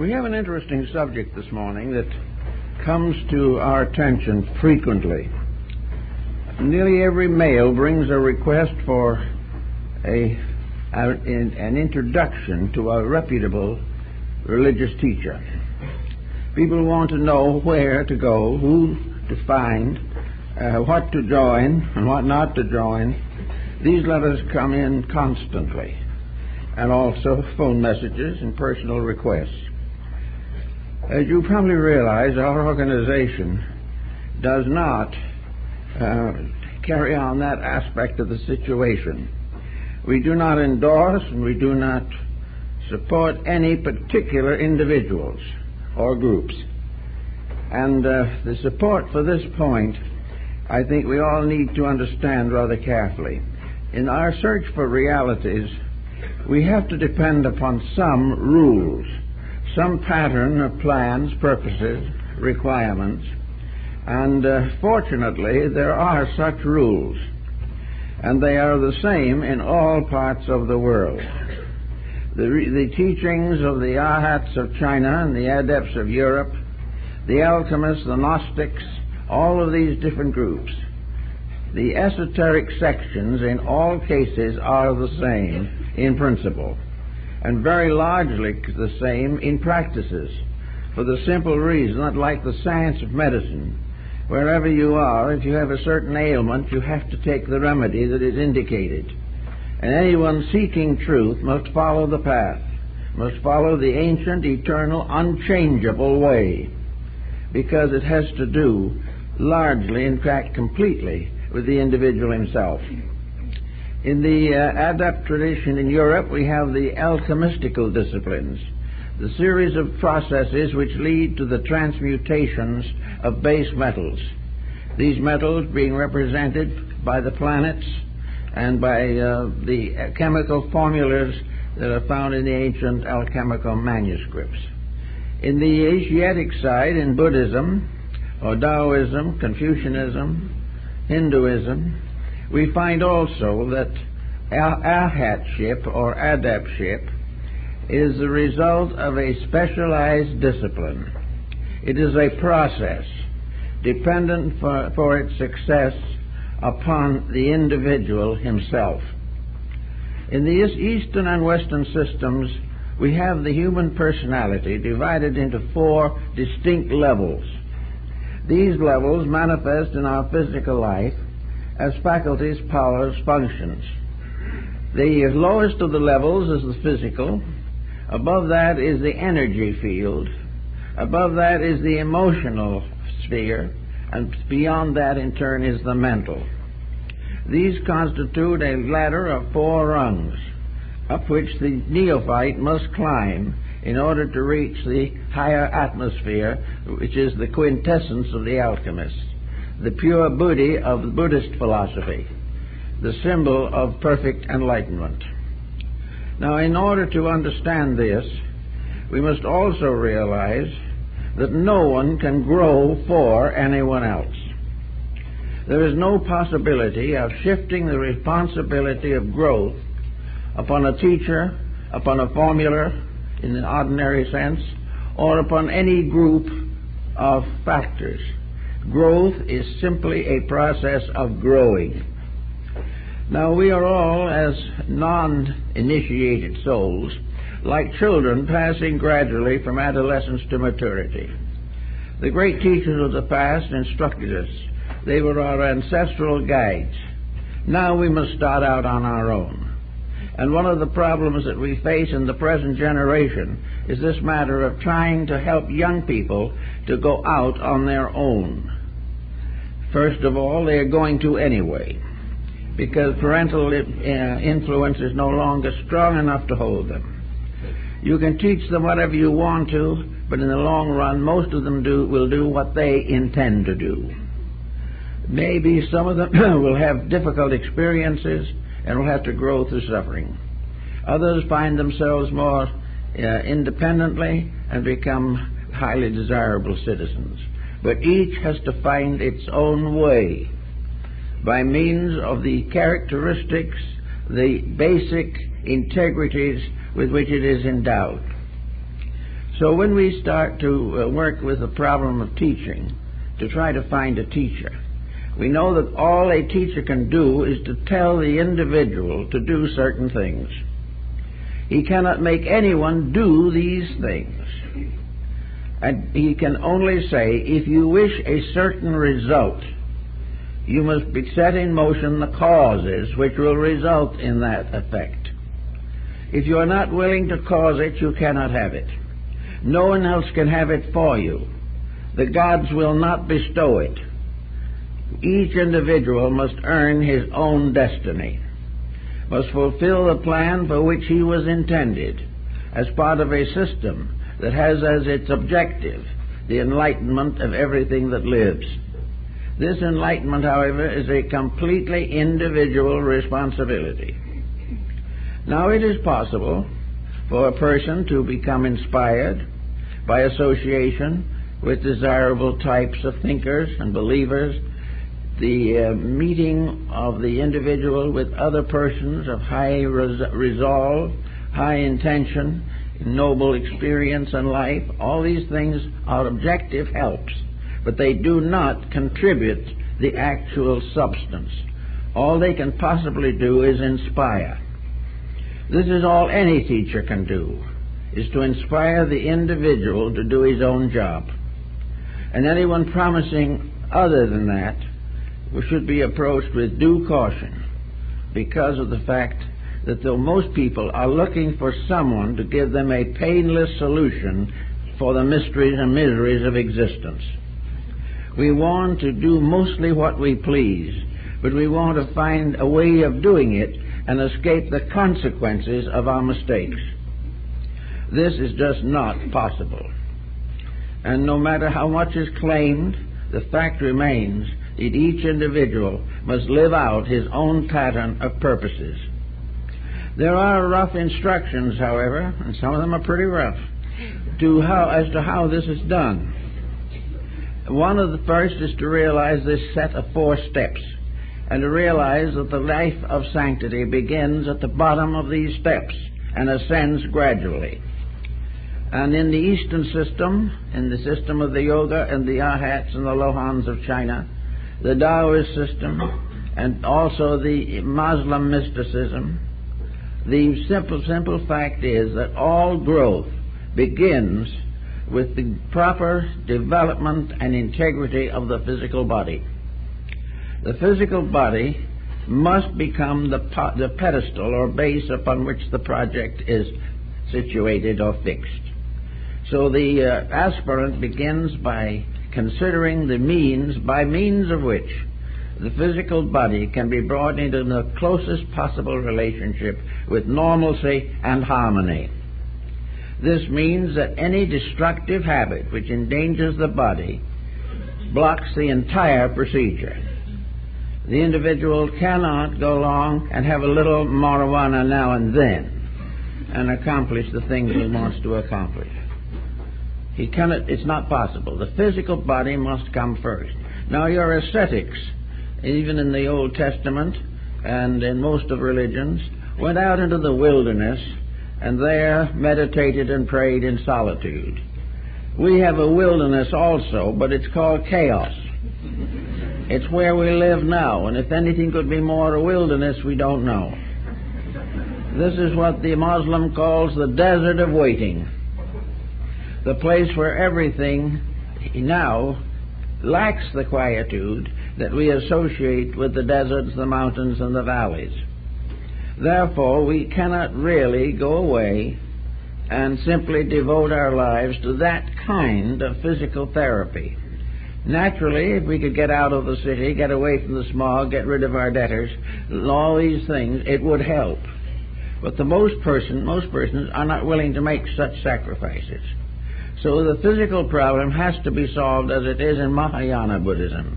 We have an interesting subject this morning that comes to our attention frequently. Nearly every mail brings a request for an introduction to a reputable religious teacher. People want to know where to go, who to find, what to join and what not to join. These letters come in constantly, and also phone messages and personal requests. As you probably realize, our organization does not carry on that aspect of the situation. We do not endorse and we do not support any particular individuals or groups. And the support for this point, I think we all need to understand rather carefully. In our search for realities, we have to depend upon some rules, some pattern of plans, purposes, requirements, and fortunately there are such rules, and they are the same in all parts of the world. The teachings of the Arhats of China and the Adepts of Europe, the alchemists, the Gnostics, all of these different groups, the esoteric sections in all cases are the same in principle, and very largely the same in practices, for the simple reason that, like the science of medicine, wherever you are, if you have a certain ailment, you have to take the remedy that is indicated. And anyone seeking truth must follow the path, must follow the ancient, eternal, unchangeable way, because it has to do largely, in fact completely, with the individual himself. In the adept tradition in Europe, we have the alchemistical disciplines, the series of processes which lead to the transmutations of base metals. These metals being represented by the planets and by the chemical formulas that are found in the ancient alchemical manuscripts. In the Asiatic side, in Buddhism, or Taoism, Confucianism, Hinduism, we find also that arhatship or adeptship is the result of a specialized discipline. It is a process dependent for its success upon the individual himself. In the Eastern and Western systems, we have the human personality divided into 4 distinct levels. These levels manifest in our physical life as faculties, powers, functions. The lowest of the levels is the physical. Above that is the energy field. Above that is the emotional sphere. And beyond that, in turn, is the mental. These constitute a ladder of 4 rungs, up which the neophyte must climb in order to reach the higher atmosphere, which is the quintessence of the alchemist, the pure Buddhi of the Buddhist philosophy, the symbol of perfect enlightenment. Now, in order to understand this, we must also realize that no one can grow for anyone else. There is no possibility of shifting the responsibility of growth upon a teacher, upon a formula in the ordinary sense, or upon any group of factors. Growth is simply a process of growing. Now, we are all, as non-initiated souls, like children passing gradually from adolescence to maturity. The great teachers of the past instructed us. They were our ancestral guides. Now we must start out on our own. And one of the problems that we face in the present generation is this matter of trying to help young people to go out on their own. First of all, they are going to anyway, because parental influence is no longer strong enough to hold them. You can teach them whatever you want to, but in the long run, most of them will do what they intend to do. Maybe some of them will have difficult experiences and will have to grow through suffering. Others find themselves more independently and become highly desirable citizens. But each has to find its own way by means of the characteristics, the basic integrities with which it is endowed. So when we start to work with the problem of teaching, to try to find a teacher, we know that all a teacher can do is to tell the individual to do certain things. He cannot make anyone do these things. And he can only say, if you wish a certain result, you must be set in motion the causes which will result in that effect. If you are not willing to cause it, you cannot have it. No one else can have it for you. The gods will not bestow it. Each individual must earn his own destiny, must fulfill the plan for which he was intended, as part of a system that has as its objective the enlightenment of everything that lives. This enlightenment, however, is a completely individual responsibility. Now, it is possible for a person to become inspired by association with desirable types of thinkers and believers, the meeting of the individual with other persons of high resolve, high intention, noble experience in life. All these things are objective helps, but they do not contribute the actual substance. All they can possibly do is inspire. This is all any teacher can do, is to inspire the individual to do his own job. And anyone promising other than that should be approached with due caution, because of the fact that though most people are looking for someone to give them a painless solution for the mysteries and miseries of existence. We want to do mostly what we please, but we want to find a way of doing it and escape the consequences of our mistakes. This is just not possible. And no matter how much is claimed, the fact remains that each individual must live out his own pattern of purposes. There are rough instructions, however, and some of them are pretty rough, as to how this is done. One of the first is to realize this set of 4 steps, and to realize that the life of sanctity begins at the bottom of these steps and ascends gradually. And in the Eastern system, in the system of the Yoga and the Arhats and the Lohans of China, the Taoist system, and also the Muslim mysticism, the simple fact is that all growth begins with the proper development and integrity of the physical body. The physical body must become the pedestal or base upon which the project is situated or fixed. So the aspirant begins by considering the means by means of which the physical body can be brought into the closest possible relationship with normalcy and harmony. This means that any destructive habit which endangers the body blocks the entire procedure. The individual cannot go along and have a little marijuana now and then and accomplish the things he wants to accomplish. He cannot, it's not possible. The physical body must come first. Now, your ascetics, even in the Old Testament and in most of religions, went out into the wilderness and there meditated and prayed in solitude. We have a wilderness also, but it's called chaos. It's where we live now, and if anything could be more a wilderness, we don't know. This is what the Muslim calls the desert of waiting, the place where everything now lacks the quietude that we associate with the deserts, the mountains, and the valleys. Therefore, we cannot really go away and simply devote our lives to that kind of physical therapy. Naturally, if we could get out of the city, get away from the smog, get rid of our debtors, all these things, it would help. But most persons are not willing to make such sacrifices. So the physical problem has to be solved as it is in Mahayana Buddhism,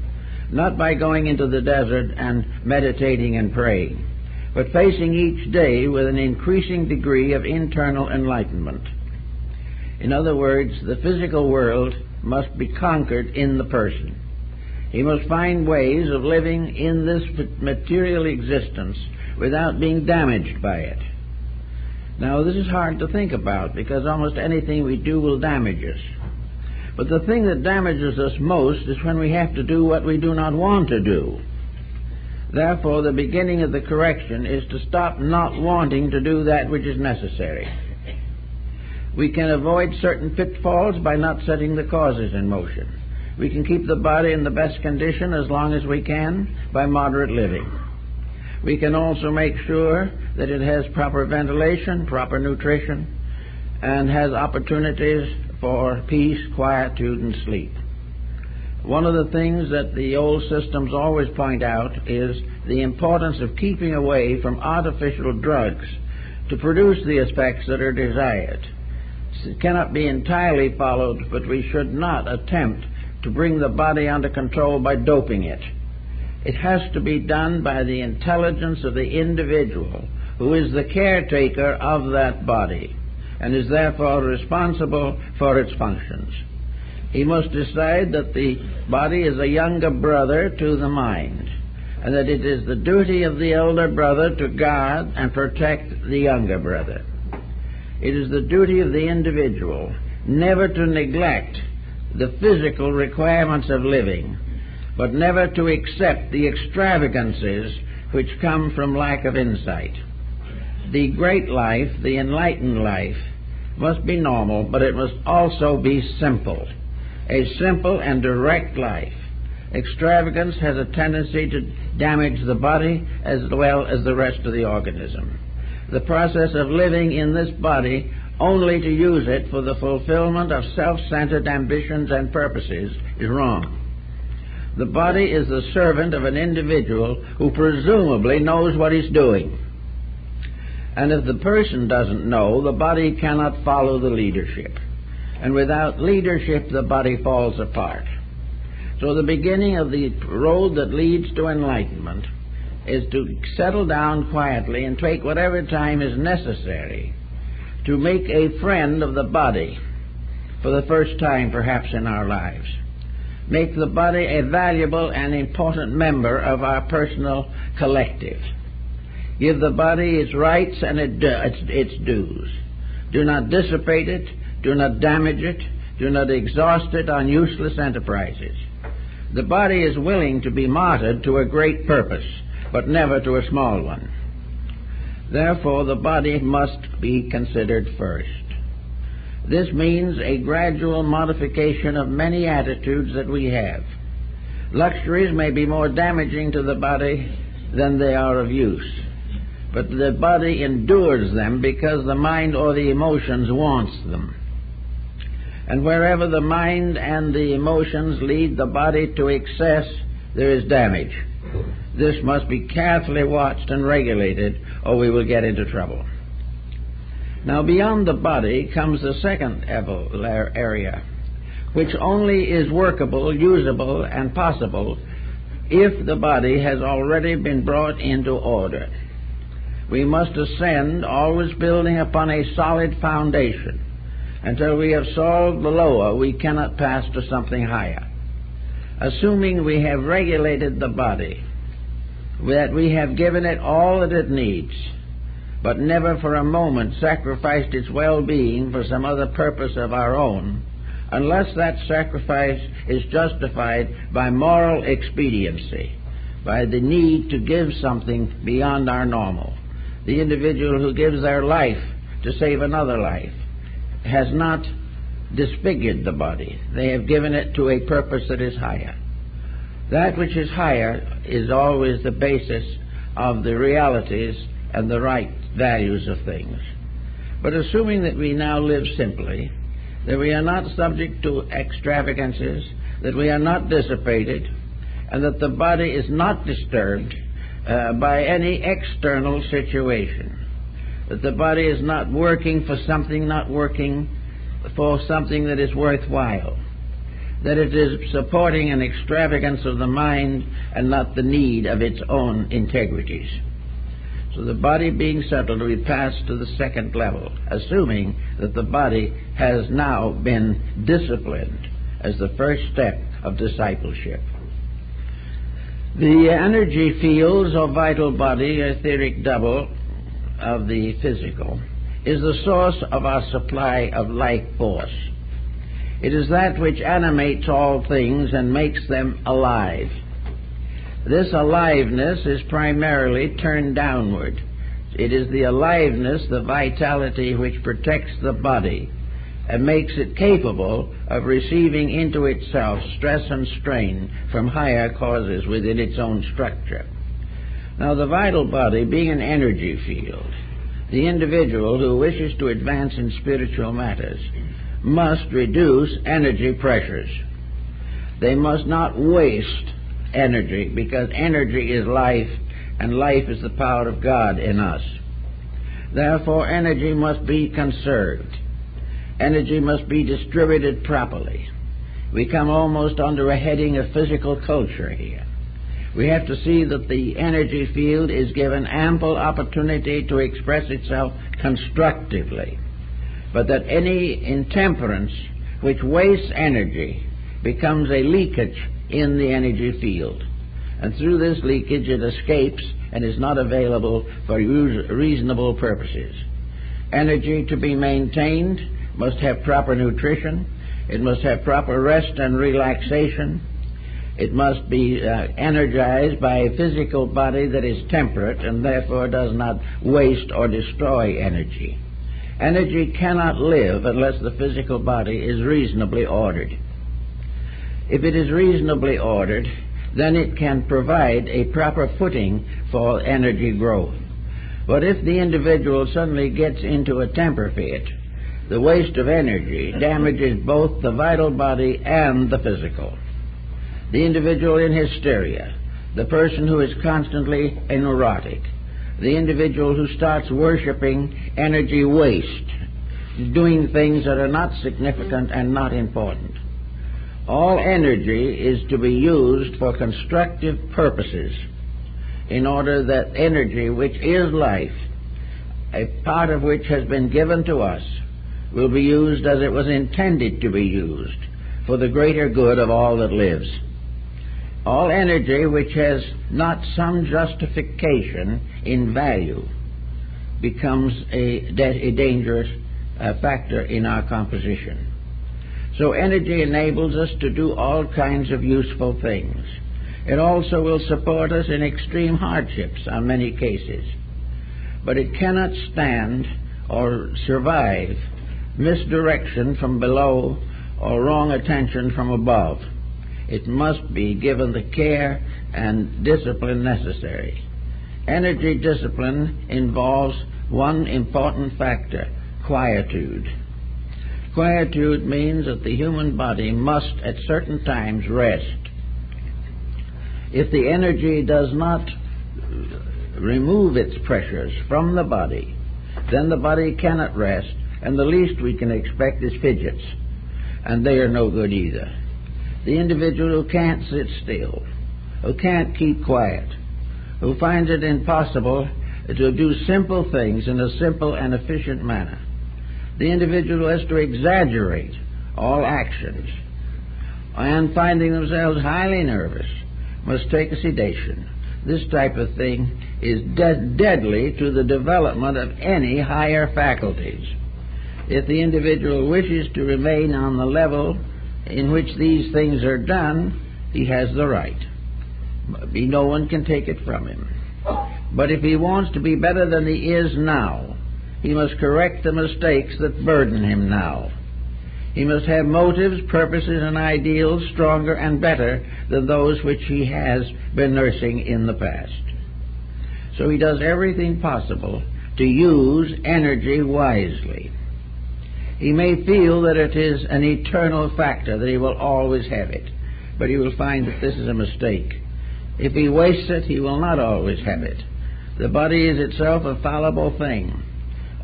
not by going into the desert and meditating and praying, but facing each day with an increasing degree of internal enlightenment. In other words, the physical world must be conquered in the person. He must find ways of living in this material existence without being damaged by it. Now, this is hard to think about because almost anything we do will damage us. But the thing that damages us most is when we have to do what we do not want to do. Therefore, the beginning of the correction is to stop not wanting to do that which is necessary. We can avoid certain pitfalls by not setting the causes in motion. We can keep the body in the best condition as long as we can by moderate living. We can also make sure that it has proper ventilation, proper nutrition, and has opportunities for peace, quietude, and sleep. One of the things that the old systems always point out is the importance of keeping away from artificial drugs to produce the effects that are desired. It cannot be entirely followed, but we should not attempt to bring the body under control by doping it. It has to be done by the intelligence of the individual who is the caretaker of that body and is therefore responsible for its functions. He must decide that the body is a younger brother to the mind, and that it is the duty of the elder brother to guard and protect the younger brother. It is the duty of the individual never to neglect the physical requirements of living, but never to accept the extravagances which come from lack of insight. The great life, the enlightened life, must be normal, but it must also be simple. A simple and direct life. Extravagance has a tendency to damage the body as well as the rest of the organism. The process of living in this body only to use it for the fulfillment of self-centered ambitions and purposes is wrong. The body is the servant of an individual who presumably knows what he's doing. And if the person doesn't know, the body cannot follow the leadership. And without leadership, the body falls apart. So the beginning of the road that leads to enlightenment is to settle down quietly and take whatever time is necessary to make a friend of the body for the first time perhaps in our lives. Make the body a valuable and important member of our personal collective. Give the body its rights and its dues. Do not dissipate it. Do not damage it. Do not exhaust it on useless enterprises. The body is willing to be martyred to a great purpose, but never to a small one. Therefore, the body must be considered first. This means a gradual modification of many attitudes that we have. Luxuries may be more damaging to the body than they are of use, but the body endures them because the mind or the emotions wants them. And wherever the mind and the emotions lead the body to excess, there is damage. This must be carefully watched and regulated, or we will get into trouble. Now, beyond the body comes the second area, which only is workable, usable, and possible if the body has already been brought into order. We must ascend, always building upon a solid foundation. Until we have solved the lower, we cannot pass to something higher. Assuming we have regulated the body, that we have given it all that it needs, but never for a moment sacrificed its well-being for some other purpose of our own, unless that sacrifice is justified by moral expediency, by the need to give something beyond our normal. The individual who gives their life to save another life has not disfigured the body. They have given it to a purpose that is higher. That which is higher is always the basis of the realities and the right values of things. But assuming that we now live simply, that we are not subject to extravagances, that we are not dissipated, and that the body is not disturbed by any external situation, that the body is not working for something, not working for something that is worthwhile, that it is supporting an extravagance of the mind and not the need of its own integrities. So the body being settled, we pass to the second level, assuming that the body has now been disciplined as the first step of discipleship. The energy fields of vital body, etheric double of the physical, is the source of our supply of life force. It is that which animates all things and makes them alive. This aliveness is primarily turned downward. It is the aliveness, the vitality, which protects the body and makes it capable of receiving into itself stress and strain from higher causes within its own structure. Now, the vital body being an energy field, the individual who wishes to advance in spiritual matters must reduce energy pressures. They must not waste energy, because energy is life, and life is the power of God in us. Therefore, energy must be conserved. Energy must be distributed properly. We come almost under a heading of physical culture here. We have to see that the energy field is given ample opportunity to express itself constructively, but that any intemperance which wastes energy becomes a leakage in the energy field, and through this leakage it escapes and is not available for reasonable purposes. Energy to be maintained must have proper nutrition. It must have proper rest and relaxation. It must be energized by a physical body that is temperate and therefore does not waste or destroy energy. Energy cannot live unless the physical body is reasonably ordered. If it is reasonably ordered, then it can provide a proper footing for energy growth. But if the individual suddenly gets into a temper fit, the waste of energy damages both the vital body and the physical. The individual in hysteria, the person who is constantly a neurotic, the individual who starts worshiping energy waste, doing things that are not significant and not important. All energy is to be used for constructive purposes, in order that energy, which is life, a part of which has been given to us, will be used as it was intended to be used, for the greater good of all that lives. All energy which has not some justification in value becomes a dangerous factor in our composition. So energy enables us to do all kinds of useful things. It also will support us in extreme hardships on many cases. But it cannot stand or survive misdirection from below or wrong attention from above. It must be given the care and discipline necessary. Energy discipline involves one important factor: quietude. Quietude means that the human body must at certain times rest. If the energy does not remove its pressures from the body, then the body cannot rest, and the least we can expect is fidgets, and they are no good either. The individual who can't sit still, who can't keep quiet, who finds it impossible to do simple things in a simple and efficient manner, the individual has to exaggerate all actions, and finding themselves highly nervous, must take a sedation. This type of thing is deadly to the development of any higher faculties. If the individual wishes to remain on the level in which these things are done, he has the right. No one can take it from him. But if he wants to be better than he is now, he must correct the mistakes that burden him now. He must have motives, purposes, and ideals stronger and better than those which he has been nursing in the past. So he does everything possible to use energy wisely. He may feel that it is an eternal factor, that he will always have it, but he will find that this is a mistake. If he wastes it, he will not always have it. The body is itself a fallible thing,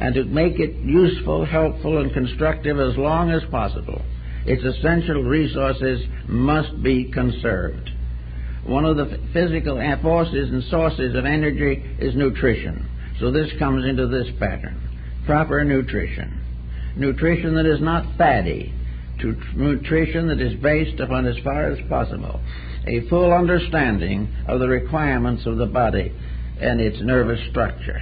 and to make it useful, helpful, and constructive as long as possible, its essential resources must be conserved. One of the physical forces and sources of energy is nutrition. So this comes into this pattern: proper nutrition. Nutrition that is not fatty, nutrition that is based upon, as far as possible, a full understanding of the requirements of the body and its nervous structure.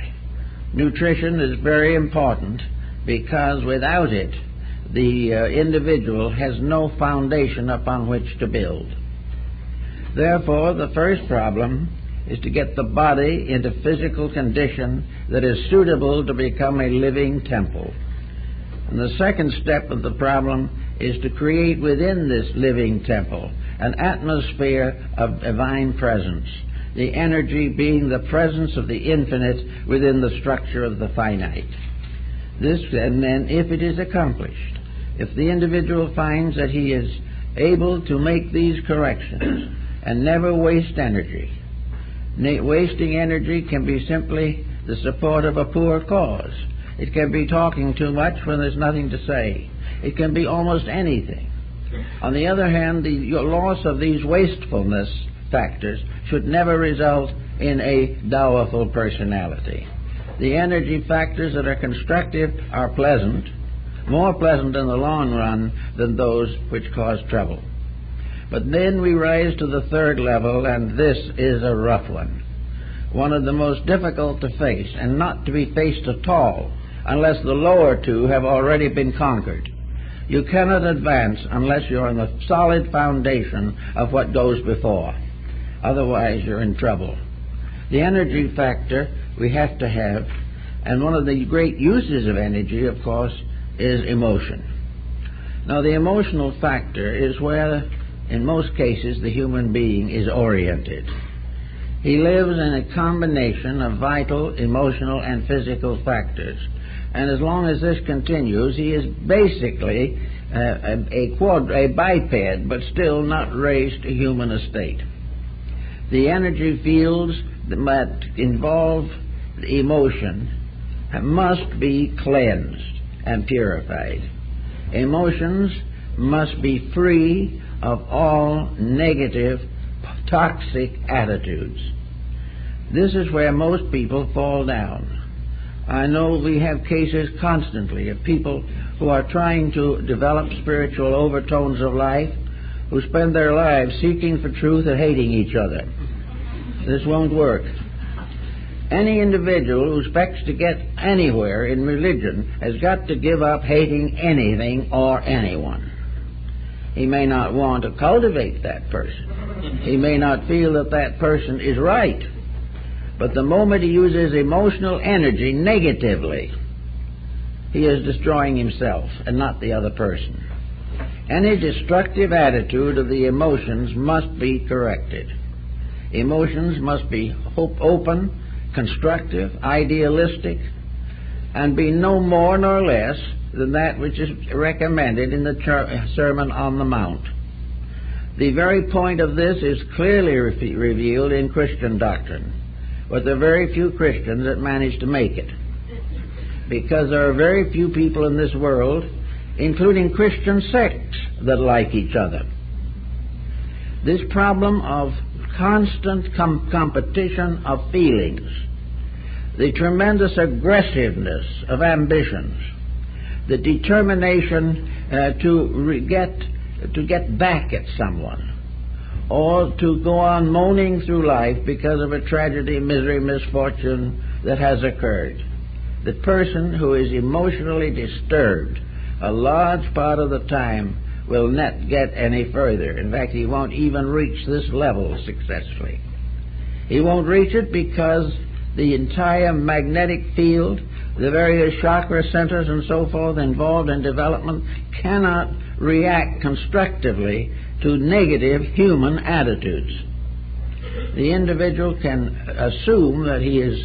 Nutrition is very important because without it, the individual has no foundation upon which to build. Therefore, the first problem is to get the body into physical condition that is suitable to become a living temple. And the second step of the problem is to create within this living temple an atmosphere of divine presence, the energy being the presence of the infinite within the structure of the finite. This, and then if it is accomplished, if the individual finds that he is able to make these corrections and never waste energy. Wasting energy can be simply the support of a poor cause. It can be talking too much when there's nothing to say. It can be almost anything. On the other hand, the loss of these wastefulness factors should never result in a dowerful personality. The energy factors that are constructive are pleasant, more pleasant in the long run than those which cause trouble. But then we rise to the third level, and this is a rough one of the most difficult to face, and not to be faced at all unless the lower two have already been conquered. You cannot advance unless you're on the solid foundation of what goes before. Otherwise, you're in trouble. The energy factor we have to have, and one of the great uses of energy, of course, is emotion. Now, the emotional factor is where, in most cases, the human being is oriented. He lives in a combination of vital, emotional, and physical factors. And as long as this continues, he is basically a biped, but still not raised to human estate. The energy fields that involve emotion must be cleansed and purified. Emotions must be free of all negative, toxic attitudes. This is where most people fall down. I know we have cases constantly of people who are trying to develop spiritual overtones of life, who spend their lives seeking for truth and hating each other. This won't work. Any individual who expects to get anywhere in religion has got to give up hating anything or anyone. He may not want to cultivate that person. He may not feel that that person is right. But the moment he uses emotional energy negatively, he is destroying himself and not the other person. Any destructive attitude of the emotions must be corrected. Emotions must be open, constructive, idealistic, and be no more nor less than that which is recommended in the Sermon on the Mount. The very point of this is clearly revealed in Christian doctrine, but there are very few Christians that manage to make it, because there are very few people in this world, including Christian sects, that like each other. This problem of constant competition of feelings, the tremendous aggressiveness of ambitions, the determination to get back at someone, or to go on moaning through life because of a tragedy, misery, misfortune that has occurred. The person who is emotionally disturbed a large part of the time will not get any further. In fact, he won't even reach this level successfully. He won't reach it because the entire magnetic field, the various chakra centers and so forth involved in development cannot react constructively to negative human attitudes. The individual can assume that he is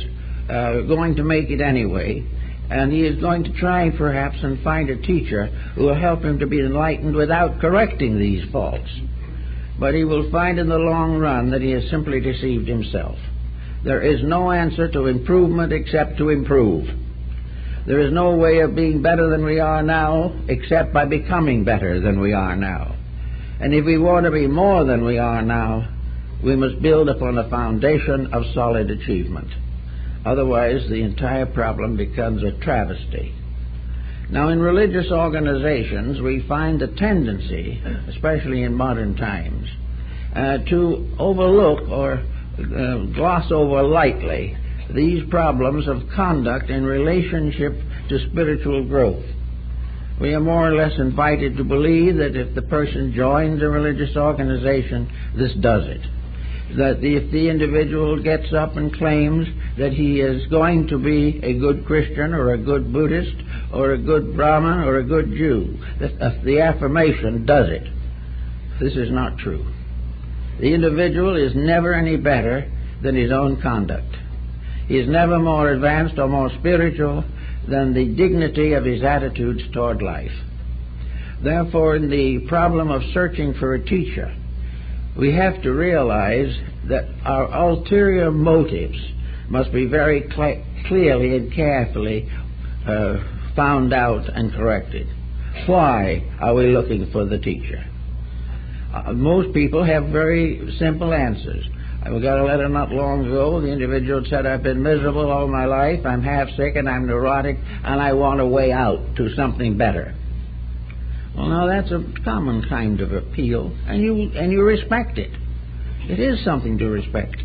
going to make it anyway, and he is going to try perhaps and find a teacher who will help him to be enlightened without correcting these faults. But he will find in the long run that he has simply deceived himself. There is no answer to improvement except to improve. There is no way of being better than we are now except by becoming better than we are now. And if we want to be more than we are now, we must build upon a foundation of solid achievement. Otherwise, the entire problem becomes a travesty. Now, in religious organizations, we find a tendency, especially in modern times, to overlook or gloss over lightly these problems of conduct in relationship to spiritual growth. We are more or less invited to believe that if the person joins a religious organization, this does it. That if the individual gets up and claims that he is going to be a good Christian or a good Buddhist or a good Brahmin or a good Jew, that the affirmation does it. This is not true. The individual is never any better than his own conduct. He is never more advanced or more spiritual than the dignity of his attitudes toward life. Therefore, in the problem of searching for a teacher, we have to realize that our ulterior motives must be very clearly and carefully found out and corrected. Why are we looking for the teacher? Most people have very simple answers. I got a letter not long ago. The individual said, I've been miserable all my life, I'm half sick and I'm neurotic, and I want a way out to something better. Well, now that's a common kind of appeal, and you respect it. It is something to respect.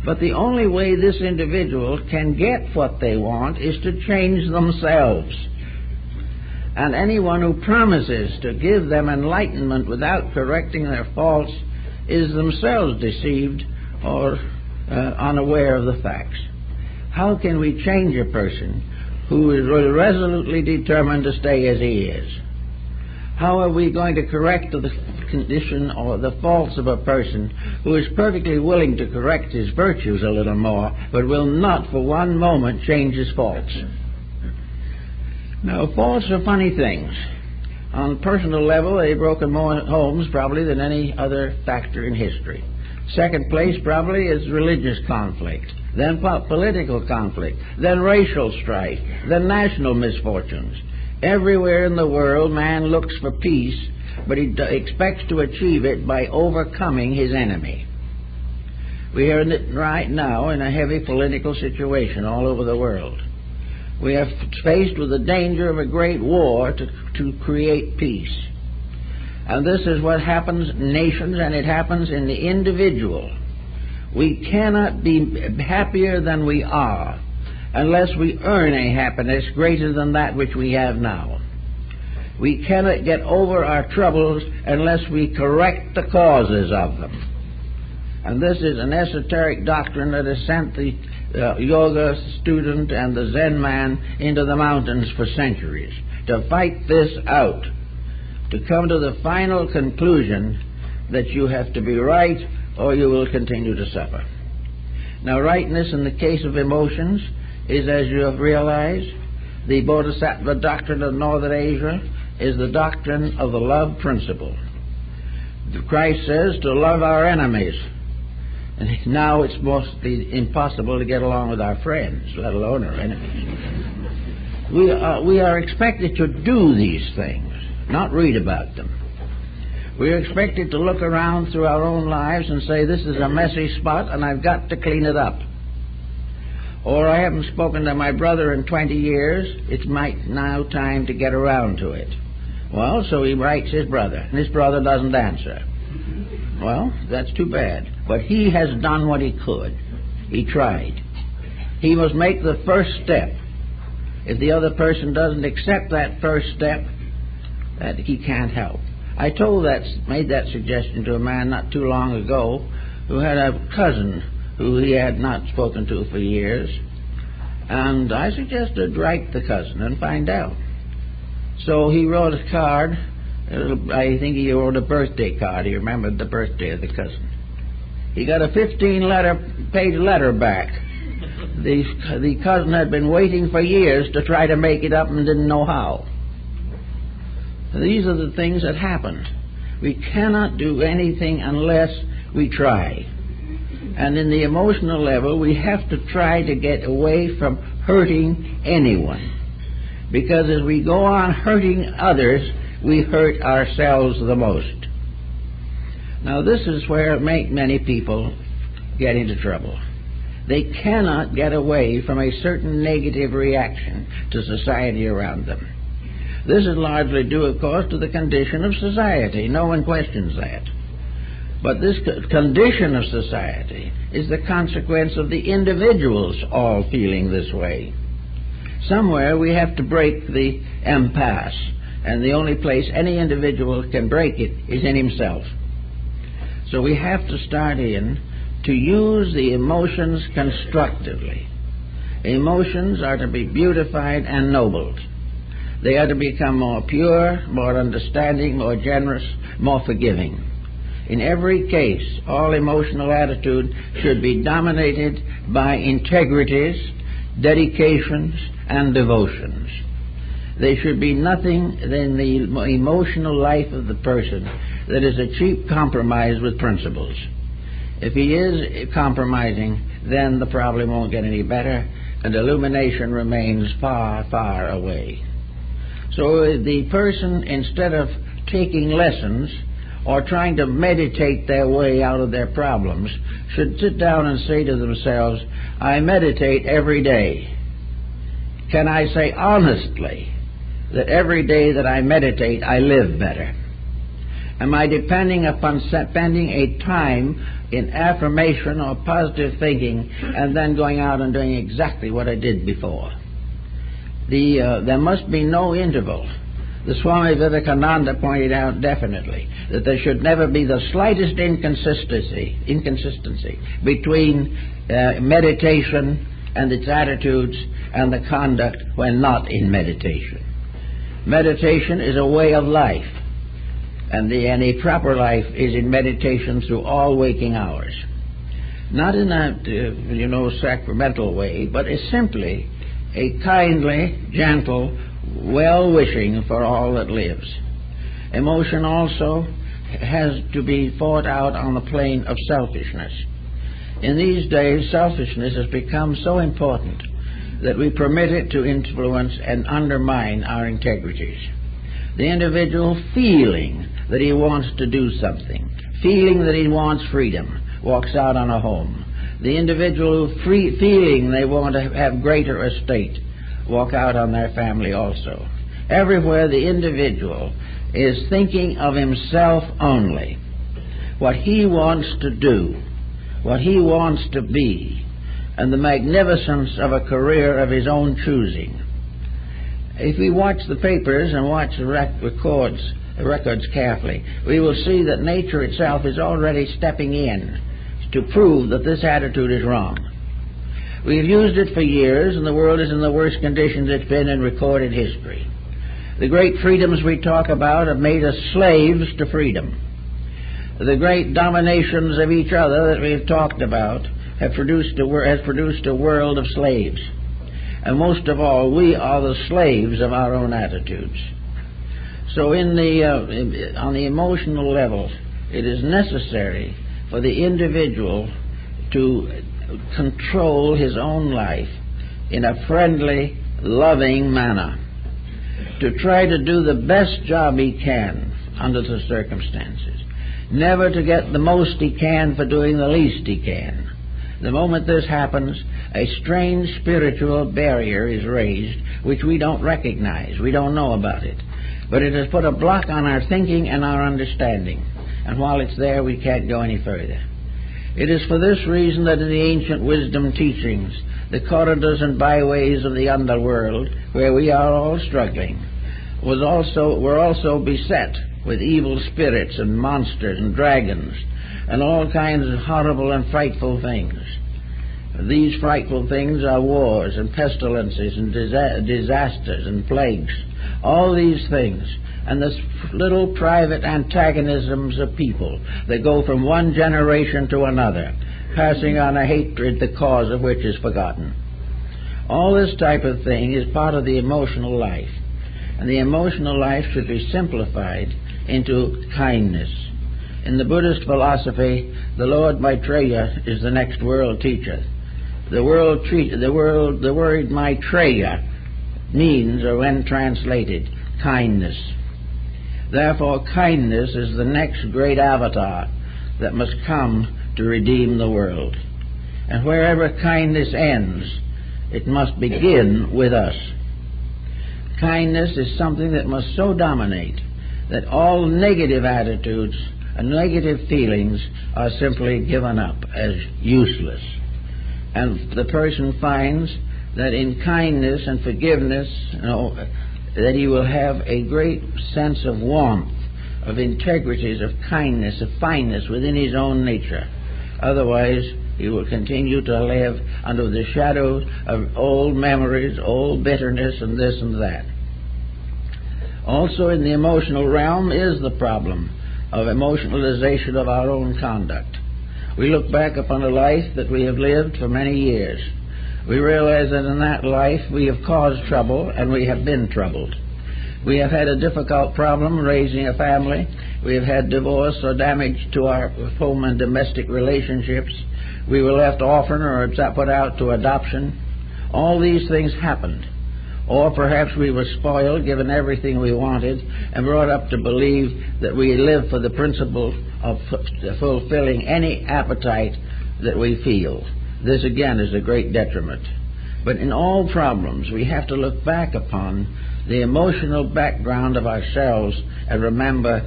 But the only way this individual can get what they want is to change themselves. And anyone who promises to give them enlightenment without correcting their faults is themselves deceived or unaware of the facts. How can we change a person who is resolutely determined to stay as he is? How are we going to correct the condition or the faults of a person who is perfectly willing to correct his virtues a little more, but will not for one moment change his faults? Now, faults are funny things. On a personal level, they've broken more homes probably than any other factor in history. Second place probably is religious conflict, then political conflict, then racial strife, then national misfortunes. Everywhere in the world, man looks for peace, but he expects to achieve it by overcoming his enemy. We are right now in a heavy political situation all over the world. We are faced with the danger of a great war to create peace. And this is what happens in nations, and it happens in the individual. We cannot be happier than we are unless we earn a happiness greater than that which we have now. We cannot get over our troubles unless we correct the causes of them. And this is an esoteric doctrine that has sent the yoga student and the Zen man into the mountains for centuries, to fight this out, to come to the final conclusion that you have to be right or you will continue to suffer. Now, rightness in the case of emotions is, as you have realized, the Bodhisattva doctrine of Northern Asia is the doctrine of the love principle. Christ says to love our enemies. And now it's mostly impossible to get along with our friends, let alone our enemies. We are expected to do these things, not read about them. We are expected to look around through our own lives and say, this is a messy spot and I've got to clean it up. Or I haven't spoken to my brother in 20 years, it's now time to get around to it. Well, so he writes his brother, and his brother doesn't answer. Well, that's too bad. But he has done what he could. He tried. He must make the first step. If the other person doesn't accept that first step, that he can't help. I made that suggestion to a man not too long ago who had a cousin who he had not spoken to for years. And I suggested write the cousin and find out. So he wrote a card. I think he wrote a birthday card. He remembered the birthday of the cousin. He got a 15-page letter back. The cousin had been waiting for years to try to make it up and didn't know how. These are the things that happen. We cannot do anything unless we try. And in the emotional level, we have to try to get away from hurting anyone. Because as we go on hurting others, we hurt ourselves the most. Now, this is where many people get into trouble. They cannot get away from a certain negative reaction to society around them. This is largely due, of course, to the condition of society. No one questions that. But this condition of society is the consequence of the individuals all feeling this way. Somewhere we have to break the impasse, and the only place any individual can break it is in himself. So we have to start in to use the emotions constructively. Emotions are to be beautified and nobled. They are to become more pure, more understanding, more generous, more forgiving. In every case, all emotional attitude should be dominated by integrities, dedications, and devotions. There should be nothing in the emotional life of the person that is a cheap compromise with principles. If he is compromising, then the problem won't get any better, and illumination remains far, far away. So the person, instead of taking lessons or trying to meditate their way out of their problems, should sit down and say to themselves, I meditate every day. Can I say honestly that every day that I meditate, I live better? Am I depending upon spending a time in affirmation or positive thinking and then going out and doing exactly what I did before? There must be no interval. The Swami Vivekananda pointed out definitely that there should never be the slightest inconsistency between meditation and its attitudes and the conduct when not in meditation. Meditation is a way of life, and a proper life is in meditation through all waking hours. Not in a sacramental way, but is simply a kindly, gentle, well-wishing for all that lives. Emotion also has to be fought out on the plane of selfishness. In these days, selfishness has become so important that we permit it to influence and undermine our integrities. The individual feeling that he wants to do something, feeling that he wants freedom, walks out on a home. The individual feeling they want to have greater estate, walk out on their family also. Everywhere the individual is thinking of himself only, what he wants to do, what he wants to be, and the magnificence of a career of his own choosing. If we watch the papers and watch the records carefully, we will see that nature itself is already stepping in to prove that this attitude is wrong. We've used it for years, and the world is in the worst conditions it's been in recorded history. The great freedoms we talk about have made us slaves to freedom. The great dominations of each other that we've talked about has produced a world of slaves. And most of all, we are the slaves of our own attitudes. So on the emotional level, it is necessary for the individual to control his own life in a friendly, loving manner, to try to do the best job he can under the circumstances, never to get the most he can for doing the least he can. The moment this happens, a strange spiritual barrier is raised which we don't recognize, we don't know about it, but it has put a block on our thinking and our understanding, and while it's there we can't go any further. It is for this reason that in the ancient wisdom teachings, the corridors and byways of the underworld, where we are all struggling, were also beset with evil spirits and monsters and dragons and all kinds of horrible and frightful things. These frightful things are wars and pestilences and disasters and plagues, all these things, and the little private antagonisms of people that go from one generation to another, passing on a hatred the cause of which is forgotten. All this type of thing is part of the emotional life, and the emotional life should be simplified into kindness. In the Buddhist philosophy, the Lord Maitreya is the next world teacher. The word Maitreya means, or when translated, kindness. Therefore, kindness is the next great avatar that must come to redeem the world. And wherever kindness ends, it must begin with us. Kindness is something that must so dominate that all negative attitudes and negative feelings are simply given up as useless. And the person finds that in kindness and forgiveness, that he will have a great sense of warmth, of integrities, of kindness, of fineness within his own nature. Otherwise, he will continue to live under the shadow of old memories, old bitterness, and this and that. Also in the emotional realm is the problem of emotionalization of our own conduct. We look back upon a life that we have lived for many years. We realize that in that life we have caused trouble and we have been troubled. We have had a difficult problem raising a family. We have had divorce or damage to our home and domestic relationships. We were left orphan or put out to adoption. All these things happened. Or perhaps we were spoiled, given everything we wanted, and brought up to believe that we live for the principle of fulfilling any appetite that we feel. This again is a great detriment. But in all problems we have to look back upon the emotional background of ourselves and remember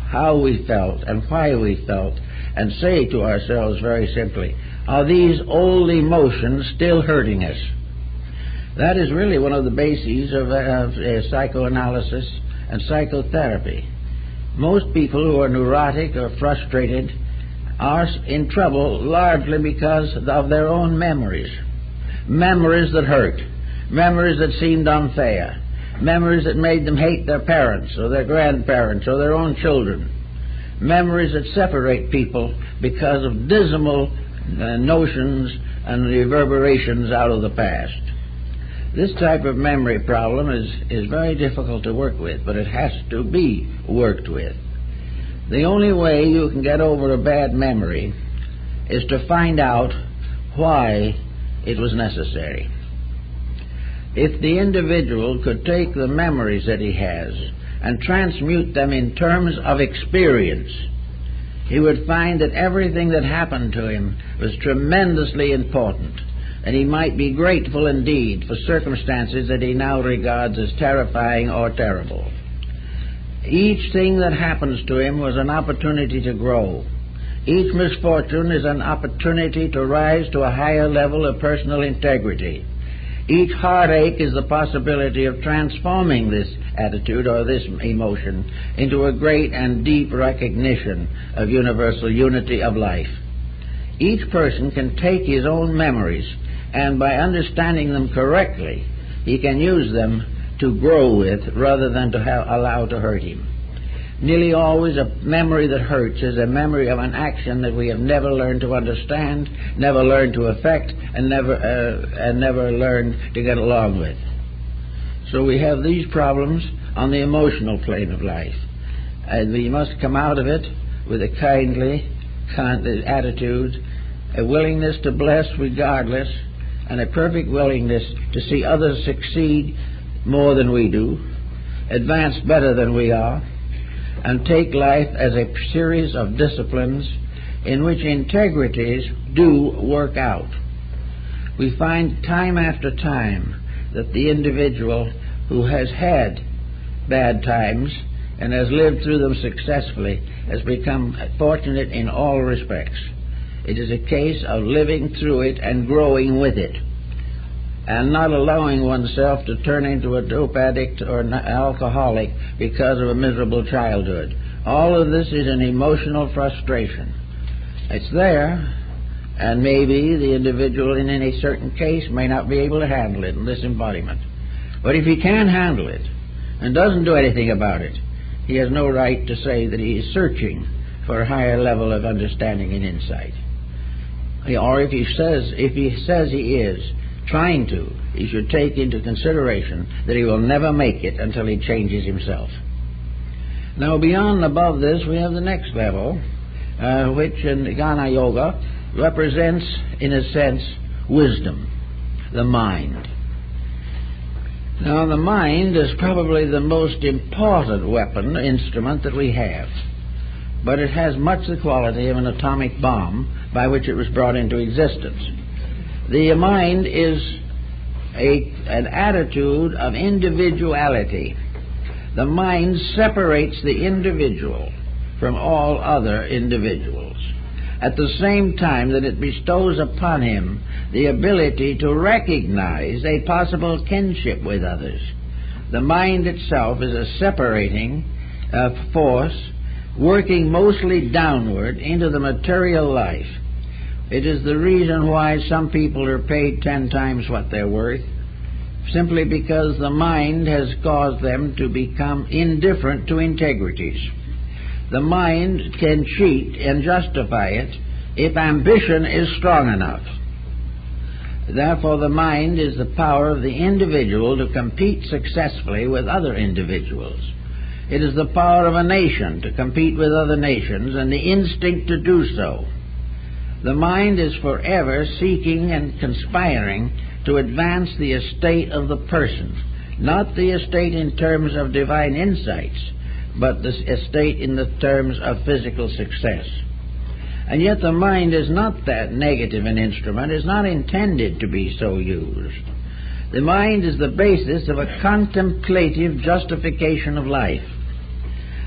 how we felt and why we felt, and say to ourselves very simply, are these old emotions still hurting us? That is really one of the bases of psychoanalysis and psychotherapy. Most people who are neurotic or frustrated are in trouble largely because of their own memories. Memories that hurt, memories that seemed unfair, memories that made them hate their parents or their grandparents or their own children, memories that separate people because of dismal notions and reverberations out of the past. This type of memory problem is very difficult to work with, but it has to be worked with. The only way you can get over a bad memory is to find out why it was necessary. If the individual could take the memories that he has and transmute them in terms of experience, he would find that everything that happened to him was tremendously important, and he might be grateful indeed for circumstances that he now regards as terrifying or terrible. Each thing that happens to him was an opportunity to grow. Each misfortune is an opportunity to rise to a higher level of personal integrity. Each heartache is the possibility of transforming this attitude or this emotion into a great and deep recognition of universal unity of life. Each person can take his own memories, and by understanding them correctly, he can use them to grow with rather than to allow to hurt him. Nearly always a memory that hurts is a memory of an action that we have never learned to understand, never learned to affect, and never learned to get along with. So we have these problems on the emotional plane of life, and we must come out of it with a kindly attitude, a willingness to bless regardless, and a perfect willingness to see others succeed more than we do, advance better than we are, and take life as a series of disciplines in which integrities do work out. We find time after time that the individual who has had bad times and has lived through them successfully has become fortunate in all respects. It is a case of living through it and growing with it, and not allowing oneself to turn into a dope addict or an alcoholic because of a miserable childhood. All of this is an emotional frustration. It's there, and maybe the individual in any certain case may not be able to handle it in this embodiment. But if he can handle it and doesn't do anything about it, he has no right to say that he is searching for a higher level of understanding and insight. Or if he says he is trying to, he should take into consideration that he will never make it until he changes himself. Now, beyond and above this, we have the next level, which in Jnana Yoga represents, in a sense, wisdom, the mind. Now, the mind is probably the most important instrument that we have, but it has much the quality of an atomic bomb by which it was brought into existence. The mind is an attitude of individuality. The mind separates the individual from all other individuals, at the same time that it bestows upon him the ability to recognize a possible kinship with others. The mind itself is a separating force working mostly downward into the material life. It is the reason why some people are paid 10 times what they're worth, simply because the mind has caused them to become indifferent to integrities. The mind can cheat and justify it if ambition is strong enough. Therefore, the mind is the power of the individual to compete successfully with other individuals. It is the power of a nation to compete with other nations and the instinct to do so. The mind is forever seeking and conspiring to advance the estate of the person, not the estate in terms of divine insights, but the estate in the terms of physical success. And yet the mind is not that negative an instrument, is not intended to be so used. The mind is the basis of a contemplative justification of life.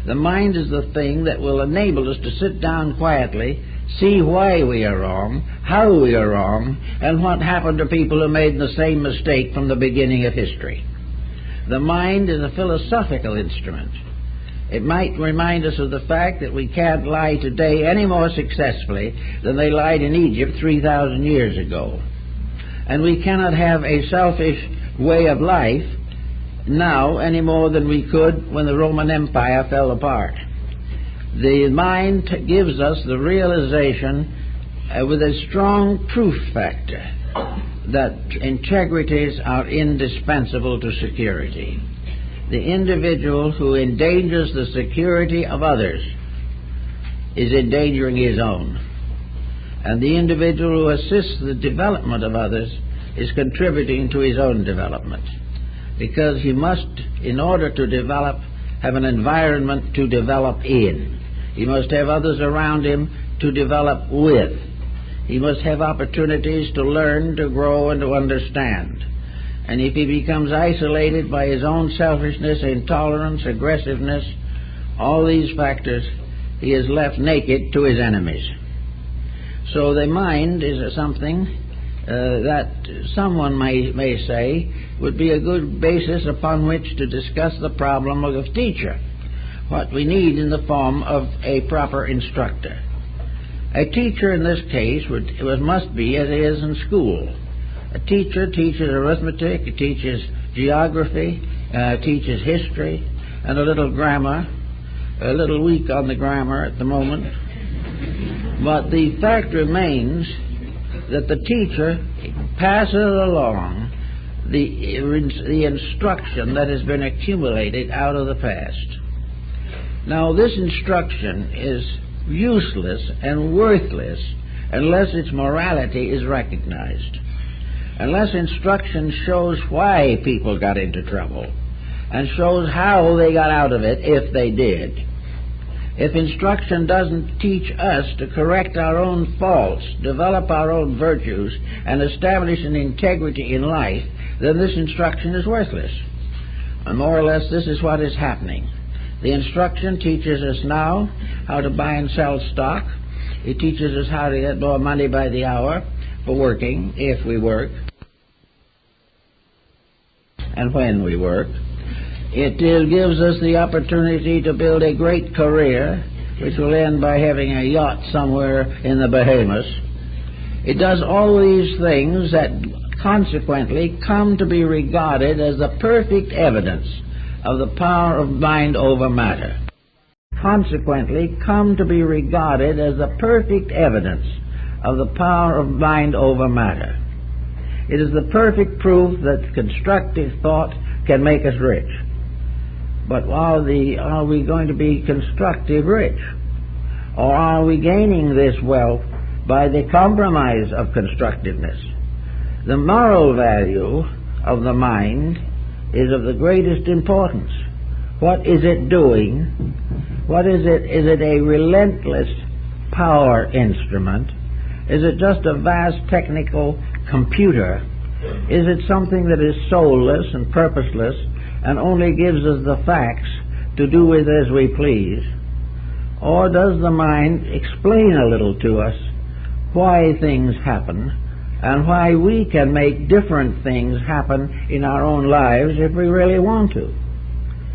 The mind is the thing that will enable us to sit down quietly, see why we are wrong, how we are wrong, and what happened to people who made the same mistake from the beginning of history. The mind is a philosophical instrument. It might remind us of the fact that we can't lie today any more successfully than they lied in Egypt 3,000 years ago. And we cannot have a selfish way of life now any more than we could when the Roman Empire fell apart. The mind gives us the realization with a strong proof factor that integrities are indispensable to security. The individual who endangers the security of others is endangering his own. And the individual who assists the development of others is contributing to his own development. Because he must, in order to develop, have an environment to develop in. He must have others around him to develop with. He must have opportunities to learn, to grow, and to understand. And if he becomes isolated by his own selfishness, intolerance, aggressiveness, all these factors, he is left naked to his enemies. So the mind is something that someone may say would be a good basis upon which to discuss the problem of a teacher, what we need in the form of a proper instructor. A teacher in this case must be as it is in school. A teacher teaches arithmetic, he teaches geography, teaches history, and a little grammar. A little weak on the grammar at the moment. But the fact remains that the teacher passes along the instruction that has been accumulated out of the past. Now, this instruction is useless and worthless unless its morality is recognized. Unless instruction shows why people got into trouble and shows how they got out of it if they did. If instruction doesn't teach us to correct our own faults, develop our own virtues, and establish an integrity in life, then this instruction is worthless. And more or less this is what is happening. The instruction teaches us now how to buy and sell stock. It teaches us how to get more money by the hour for working, if we work, and when we work. It gives us the opportunity to build a great career, which will end by having a yacht somewhere in the Bahamas. It does all these things that consequently come to be regarded as the perfect evidence of the power of mind over matter. Consequently come to be regarded as the perfect evidence of the power of mind over matter. It is the perfect proof that constructive thought can make us rich. But are we going to be constructive rich? Or are we gaining this wealth by the compromise of constructiveness? The moral value of the mind is of the greatest importance. What is it doing? What is it? Is it a relentless power instrument? Is it just a vast technical computer? Is it something that is soulless and purposeless and only gives us the facts to do with as we please? Or does the mind explain a little to us why things happen and why we can make different things happen in our own lives if we really want to?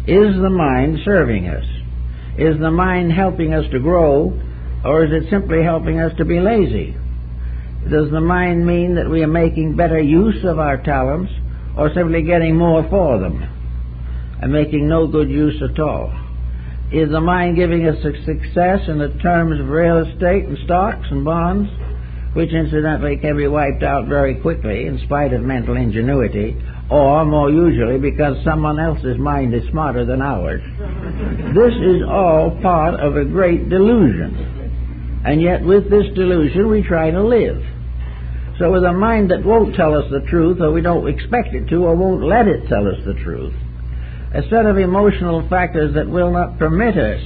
Is the mind serving us? Is the mind helping us to grow, or is it simply helping us to be lazy? Does the mind mean that we are making better use of our talents, or simply getting more for them and making no good use at all? Is the mind giving us success in the terms of real estate and stocks and bonds, which incidentally can be wiped out very quickly in spite of mental ingenuity, or more usually because someone else's mind is smarter than ours? This is all part of a great delusion, and yet with this delusion we try to live. So with a mind that won't tell us the truth, or we don't expect it to, or won't let it tell us the truth, a set of emotional factors that will not permit us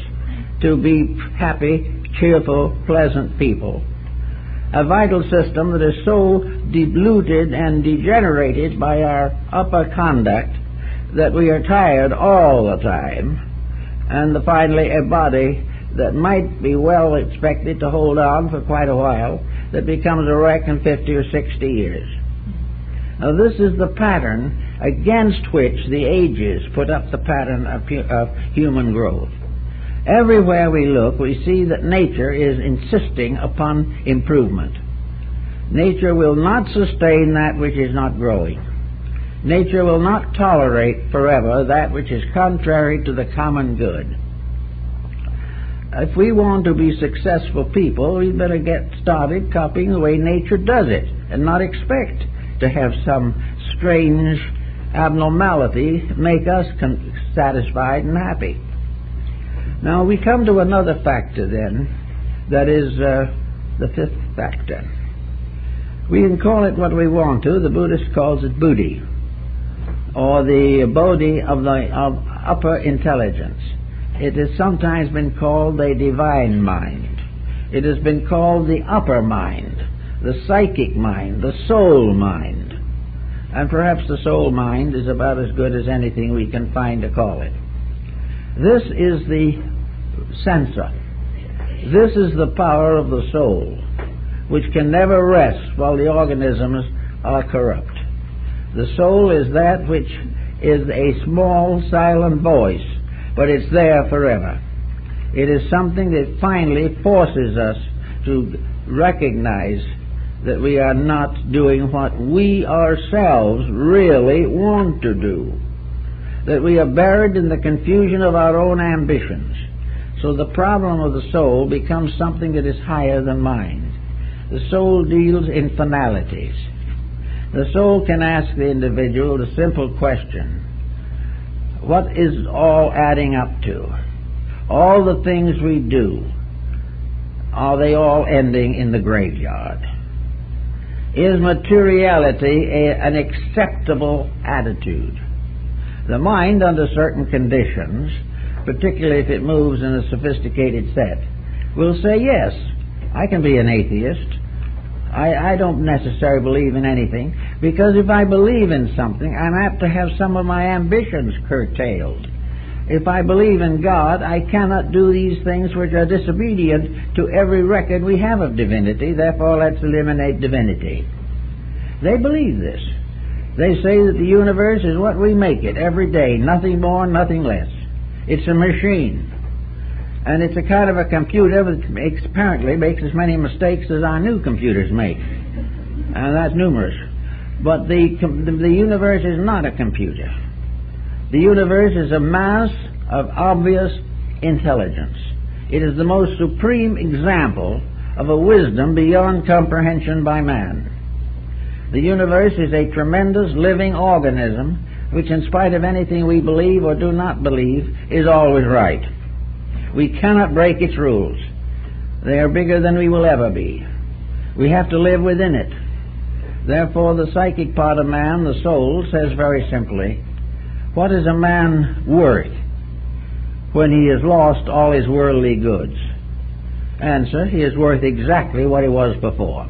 to be happy, cheerful, pleasant people, a vital system that is so diluted and degenerated by our upper conduct that we are tired all the time, and finally a body that might be well expected to hold on for quite a while that becomes a wreck in 50 or 60 years. Now this is the pattern against which the ages put up the pattern of human growth. Everywhere we look, we see that nature is insisting upon improvement. Nature will not sustain that which is not growing. Nature will not tolerate forever that which is contrary to the common good. If we want to be successful people, we better get started copying the way nature does it, and not expect to have some strange abnormality make us satisfied and happy. Now we come to another factor then, that is the fifth factor. We can call it what we want to. The Buddhist calls it Buddhi, or the Bodhi of upper intelligence. It has sometimes been called the divine mind. It has been called the upper mind, the psychic mind, the soul mind. And perhaps the soul mind is about as good as anything we can find to call it. This is the censor. This is the power of the soul, which can never rest while the organisms are corrupt. The soul is that which is a small, silent voice, but it's there forever. It is something that finally forces us to recognize that we are not doing what we ourselves really want to do, that we are buried in the confusion of our own ambitions. So the problem of the soul becomes something that is higher than mind. The soul deals in finalities. The soul can ask the individual the simple question: what is all adding up to? All the things we do, are they all ending in the graveyard? Is materiality an acceptable attitude? The mind, under certain conditions, particularly if it moves in a sophisticated set, will say, yes, I can be an atheist. I don't necessarily believe in anything, because if I believe in something, I'm apt to have some of my ambitions curtailed. If I believe in God, I cannot do these things which are disobedient to every record we have of divinity, therefore let's eliminate divinity. They believe this. They say that the universe is what we make it every day, nothing more, nothing less. It's a machine. And it's a kind of a computer that apparently makes as many mistakes as our new computers make. And that's numerous. But the universe is not a computer. The universe is a mass of obvious intelligence. It is the most supreme example of a wisdom beyond comprehension by man. The universe is a tremendous living organism which, in spite of anything we believe or do not believe, is always right. We cannot break its rules. They are bigger than we will ever be. We have to live within it. Therefore, the psychic part of man, the soul, says very simply, what is a man worth when he has lost all his worldly goods? Answer, he is worth exactly what he was before.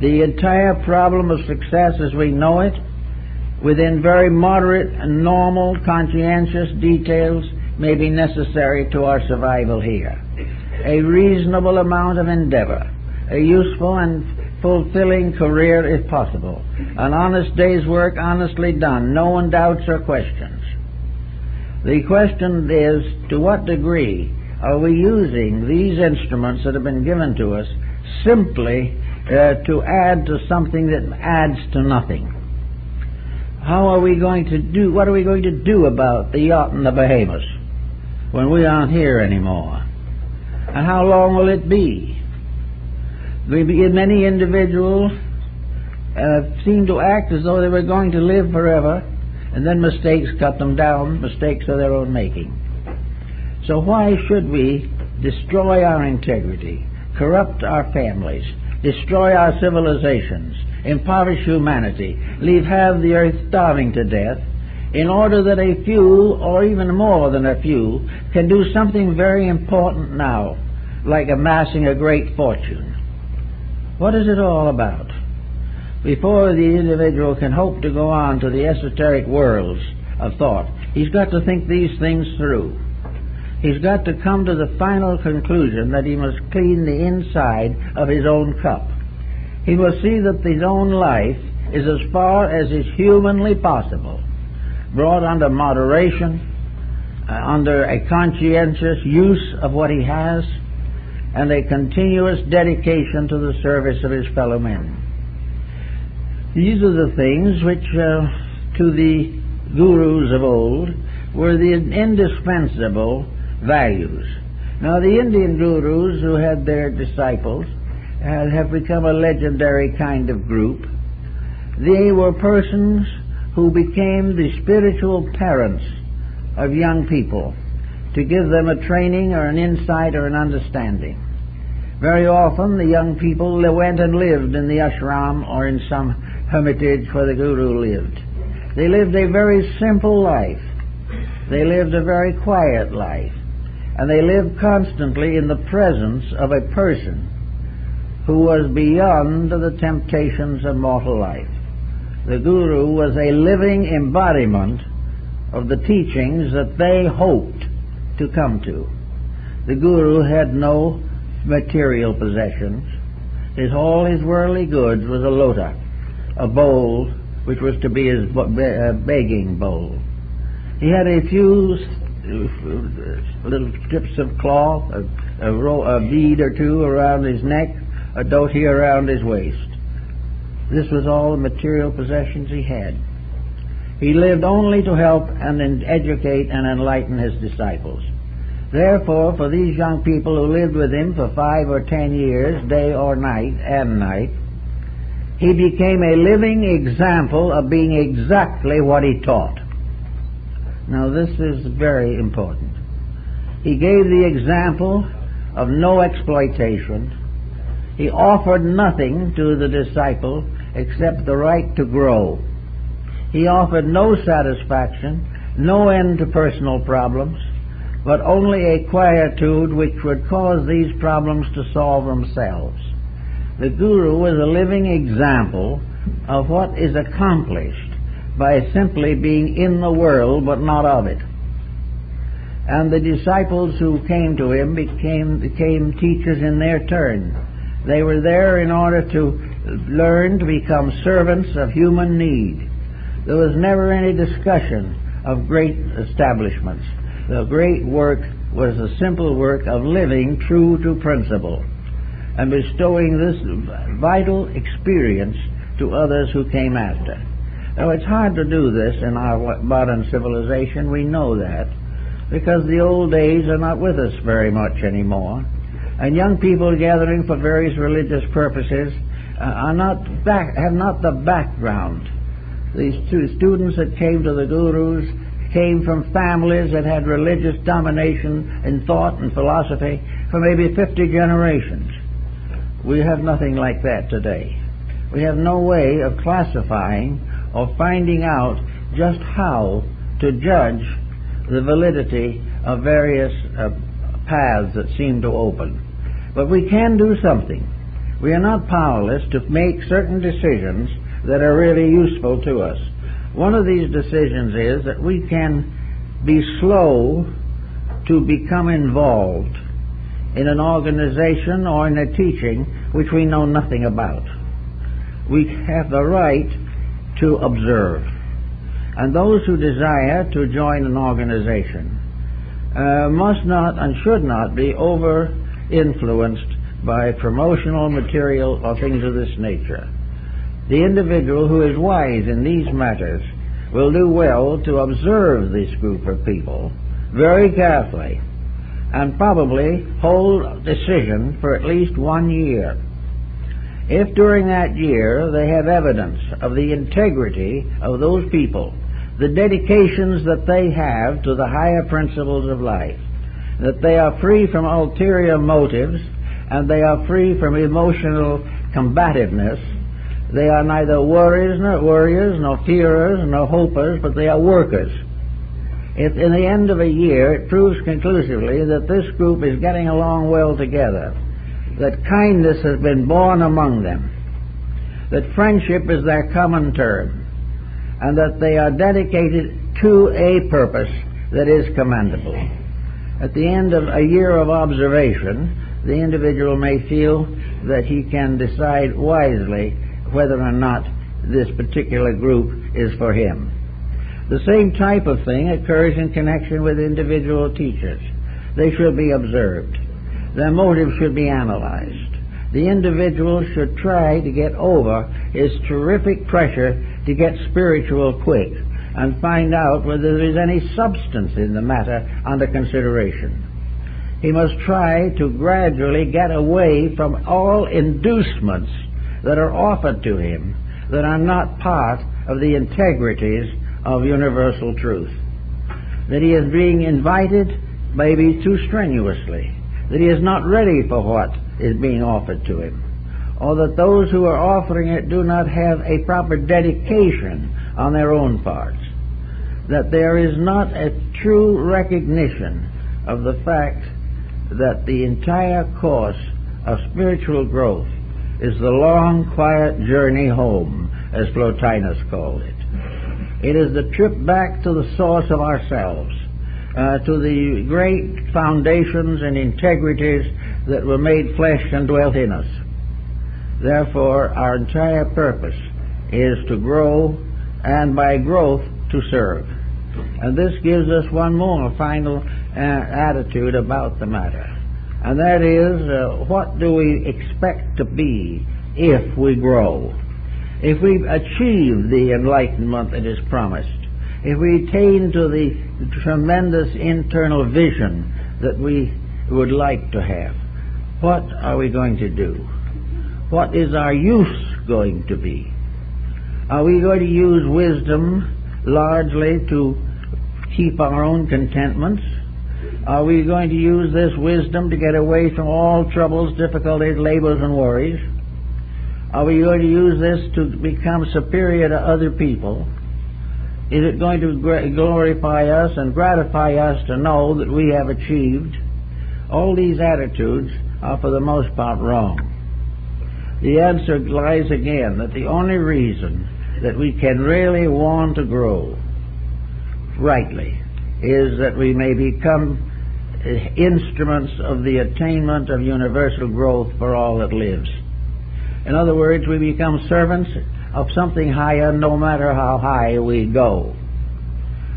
The entire problem of success as we know it, within very moderate and normal conscientious details, may be necessary to our survival here. A reasonable amount of endeavor, a useful and fulfilling career if possible, an honest day's work honestly done, no one doubts or questions. The question is, to what degree are we using these instruments that have been given to us simply to add to something that adds to nothing? How are we going to do, what are we going to do about the yacht and the Bahamas when we aren't here anymore? And how long will it be? Many individuals seem to act as though they were going to live forever, and then mistakes cut them down, mistakes of their own making. So why should we destroy our integrity, corrupt our families, destroy our civilizations, impoverish humanity, leave half the earth starving to death, in order that a few, or even more than a few, can do something very important now, like amassing a great fortune? What is it all about? Before the individual can hope to go on to the esoteric worlds of thought, he's got to think these things through. He's got to come to the final conclusion that he must clean the inside of his own cup. He must see that his own life is, as far as is humanly possible, brought under moderation, under a conscientious use of what he has, and a continuous dedication to the service of his fellow men. These are the things which, to the gurus of old, were the indispensable values. Now, the Indian gurus who had their disciples have become a legendary kind of group. They were persons who became the spiritual parents of young people, to give them a training or an insight or an understanding. Very often the young people went and lived in the ashram or in some hermitage where the guru lived. They lived a very simple life. They lived a very quiet life. And they lived constantly in the presence of a person who was beyond the temptations of mortal life. The guru was a living embodiment of the teachings that they hoped to come to. The guru had no material possessions. All his worldly goods was a lota, a bowl which was to be his begging bowl. He had a few little strips of cloth, a bead or two around his neck, a dhoti around his waist. This was all the material possessions he had. He lived only to help and educate and enlighten his disciples. Therefore, for these young people who lived with him for 5 or 10 years, day or night and night, he became a living example of being exactly what he taught. Now, this is very important. He gave the example of no exploitation. He offered nothing to the disciple except the right to grow. He offered no satisfaction, no end to personal problems, but only a quietude which would cause these problems to solve themselves. The guru was a living example of what is accomplished by simply being in the world but not of it. And the disciples who came to him became teachers in their turn. They were there in order to learn to become servants of human need. There was never any discussion of great establishments. The great work was the simple work of living true to principle and bestowing this vital experience to others who came after. Now, it's hard to do this in our modern civilization. We know that, because the old days are not with us very much anymore, and young people gathering for various religious purposes have not the background. These two students that came to the gurus came from families that had religious domination in thought and philosophy for maybe 50 generations. We have nothing like that today. We have no way of classifying or finding out just how to judge the validity of various paths that seem to open. But we can do something. We are not powerless to make certain decisions that are really useful to us. One of these decisions is that we can be slow to become involved in an organization or in a teaching which we know nothing about. We have the right to observe. And those who desire to join an organization must not and should not be over-influenced by promotional material or things of this nature. The individual who is wise in these matters will do well to observe this group of people very carefully and probably hold decision for at least 1 year. If during that year they have evidence of the integrity of those people, the dedications that they have to the higher principles of life, that they are free from ulterior motives and they are free from emotional combativeness, they are neither worriers nor fearers nor hopers, but they are workers. If in the end of a year it proves conclusively that this group is getting along well together, that kindness has been born among them, that friendship is their common term, and that they are dedicated to a purpose that is commendable. At the end of a year of observation, the individual may feel that he can decide wisely whether or not this particular group is for him. The same type of thing occurs in connection with individual teachers. They should be observed. Their motives should be analyzed. The individual should try to get over his terrific pressure to get spiritual quick and find out whether there is any substance in the matter under consideration. He must try to gradually get away from all inducements that are offered to him that are not part of the integrities of universal truth. That he is being invited maybe too strenuously, that he is not ready for what is being offered to him, or that those who are offering it do not have a proper dedication on their own parts, that there is not a true recognition of the fact that the entire course of spiritual growth is the long, quiet journey home, as Plotinus called it. It is the trip back to the source of ourselves, to the great foundations and integrities that were made flesh and dwelt in us. Therefore, our entire purpose is to grow, and by growth, to serve. And this gives us one more final attitude about the matter, and that is, what do we expect to be if we grow? If we achieve the enlightenment that is promised, if we attain to the tremendous internal vision that we would like to have, what are we going to do? What is our use going to be? Are we going to use wisdom largely to keep our own contentments? Are we going to use this wisdom to get away from all troubles, difficulties, labors, and worries? Are we going to use this to become superior to other people? Is it going to glorify us and gratify us to know that we have achieved? All these attitudes are for the most part wrong. The answer lies again that the only reason that we can really want to grow rightly is that we may become instruments of the attainment of universal growth for all that lives. In other words, we become servants of something higher no matter how high we go.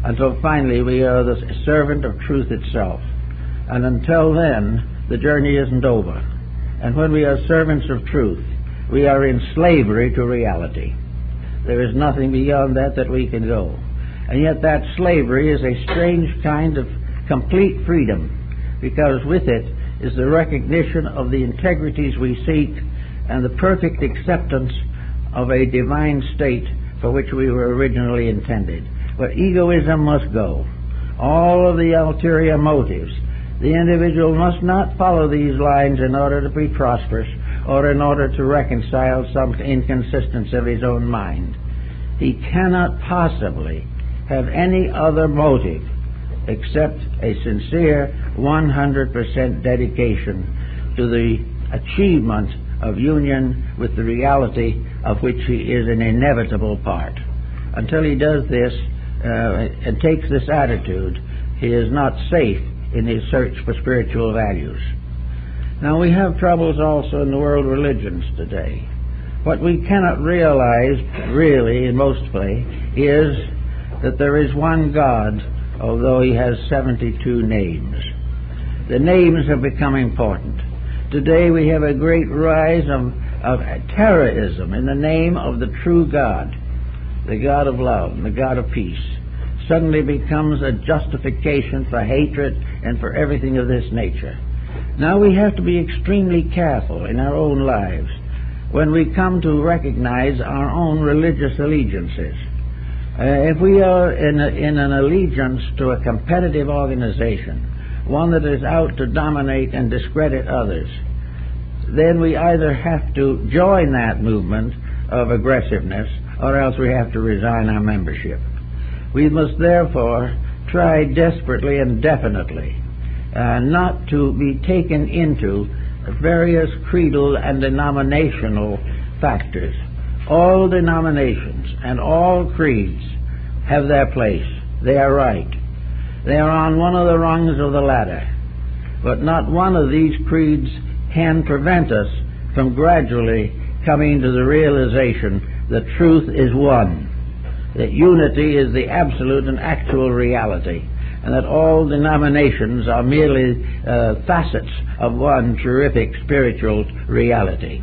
Until finally we are the servant of truth itself. And until then, the journey isn't over. And when we are servants of truth, we are in slavery to reality. There is nothing beyond that we can go. And yet that slavery is a strange kind of complete freedom, because with it is the recognition of the integrities we seek and the perfect acceptance of a divine state for which we were originally intended. But egoism must go. All of the ulterior motives. The individual must not follow these lines in order to be prosperous or in order to reconcile some inconsistency of his own mind. He cannot possibly have any other motive except a sincere 100% dedication to the achievement of union with the reality of which he is an inevitable part. Until he does this and takes this attitude, he is not safe in his search for spiritual values. Now, we have troubles also in the world religions today. What we cannot realize, really, in most places, is that there is one God, although he has 72 names. The names have become important. Today we have a great rise of terrorism in the name of the true God, the God of love and the God of peace. Suddenly becomes a justification for hatred and for everything of this nature. Now we have to be extremely careful in our own lives when we come to recognize our own religious allegiances. If we are in an allegiance to a competitive organization, one that is out to dominate and discredit others, then we either have to join that movement of aggressiveness or else we have to resign our membership. We must therefore try desperately and definitely not to be taken into various creedal and denominational factors. All denominations and all creeds have their place. They are right. They are on one of the rungs of the ladder. But not one of these creeds can prevent us from gradually coming to the realization that truth is one, that unity is the absolute and actual reality, and that all denominations are merely facets of one terrific spiritual reality.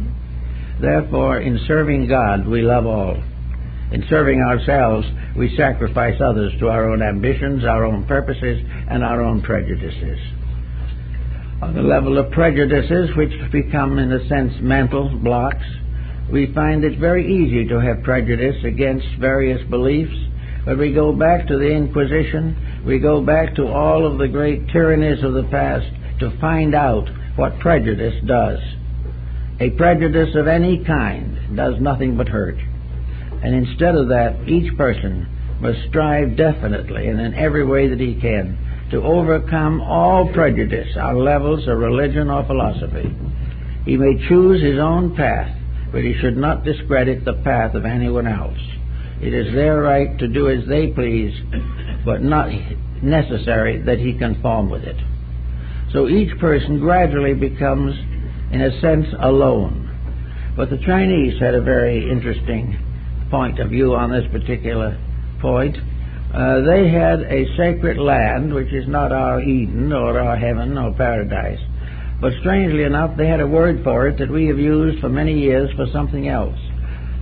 Therefore, in serving God, we love all. In serving ourselves, we sacrifice others to our own ambitions, our own purposes, and our own prejudices. On the level of prejudices, which become, in a sense, mental blocks, we find it very easy to have prejudice against various beliefs. But we go back to the Inquisition, we go back to all of the great tyrannies of the past to find out what prejudice does. A prejudice of any kind does nothing but hurt. And instead of that, each person must strive definitely and in every way that he can to overcome all prejudice on levels of religion or philosophy. He may choose his own path, but he should not discredit the path of anyone else. It is their right to do as they please, but not necessary that he conform with it. So each person gradually becomes, in a sense, alone. But the Chinese had a very interesting point of view on this particular point. They had a sacred land, which is not our Eden or our heaven or paradise. But strangely enough, they had a word for it that we have used for many years for something else.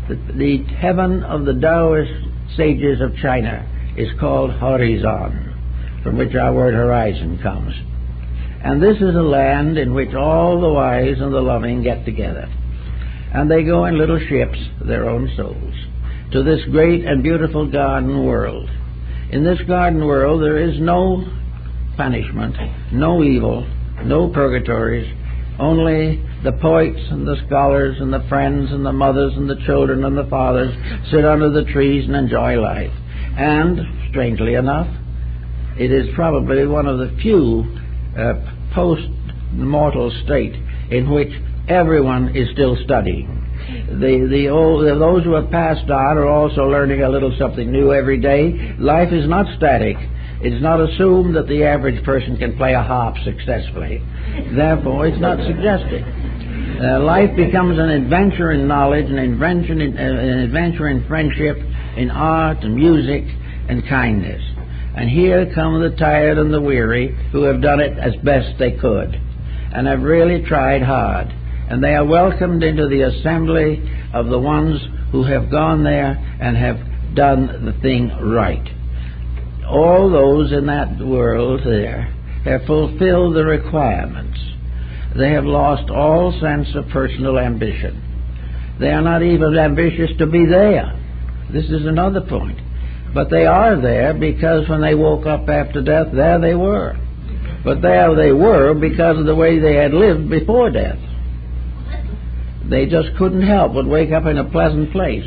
The heaven of the Taoist sages of China is called Horizon, from which our word horizon comes. And this is a land in which all the wise and the loving get together. And they go in little ships, their own souls, to this great and beautiful garden world. In this garden world there is no punishment, no evil, no purgatories, only the poets and the scholars and the friends and the mothers and the children and the fathers sit under the trees and enjoy life. And, strangely enough, it is probably one of the few post-mortal state in which everyone is still studying. Those who have passed on are also learning a little something new every day. Life is not static. It's not assumed that the average person can play a harp successfully. Therefore, it's not suggested. Life becomes an adventure in knowledge, an adventure in friendship, in art and music and kindness. And here come the tired and the weary who have done it as best they could and have really tried hard. And they are welcomed into the assembly of the ones who have gone there and have done the thing right. All those in that world there have fulfilled the requirements. They have lost all sense of personal ambition. They are not even ambitious to be there. This is another point. But they are there because when they woke up after death, there they were. But there they were because of the way they had lived before death. They just couldn't help but wake up in a pleasant place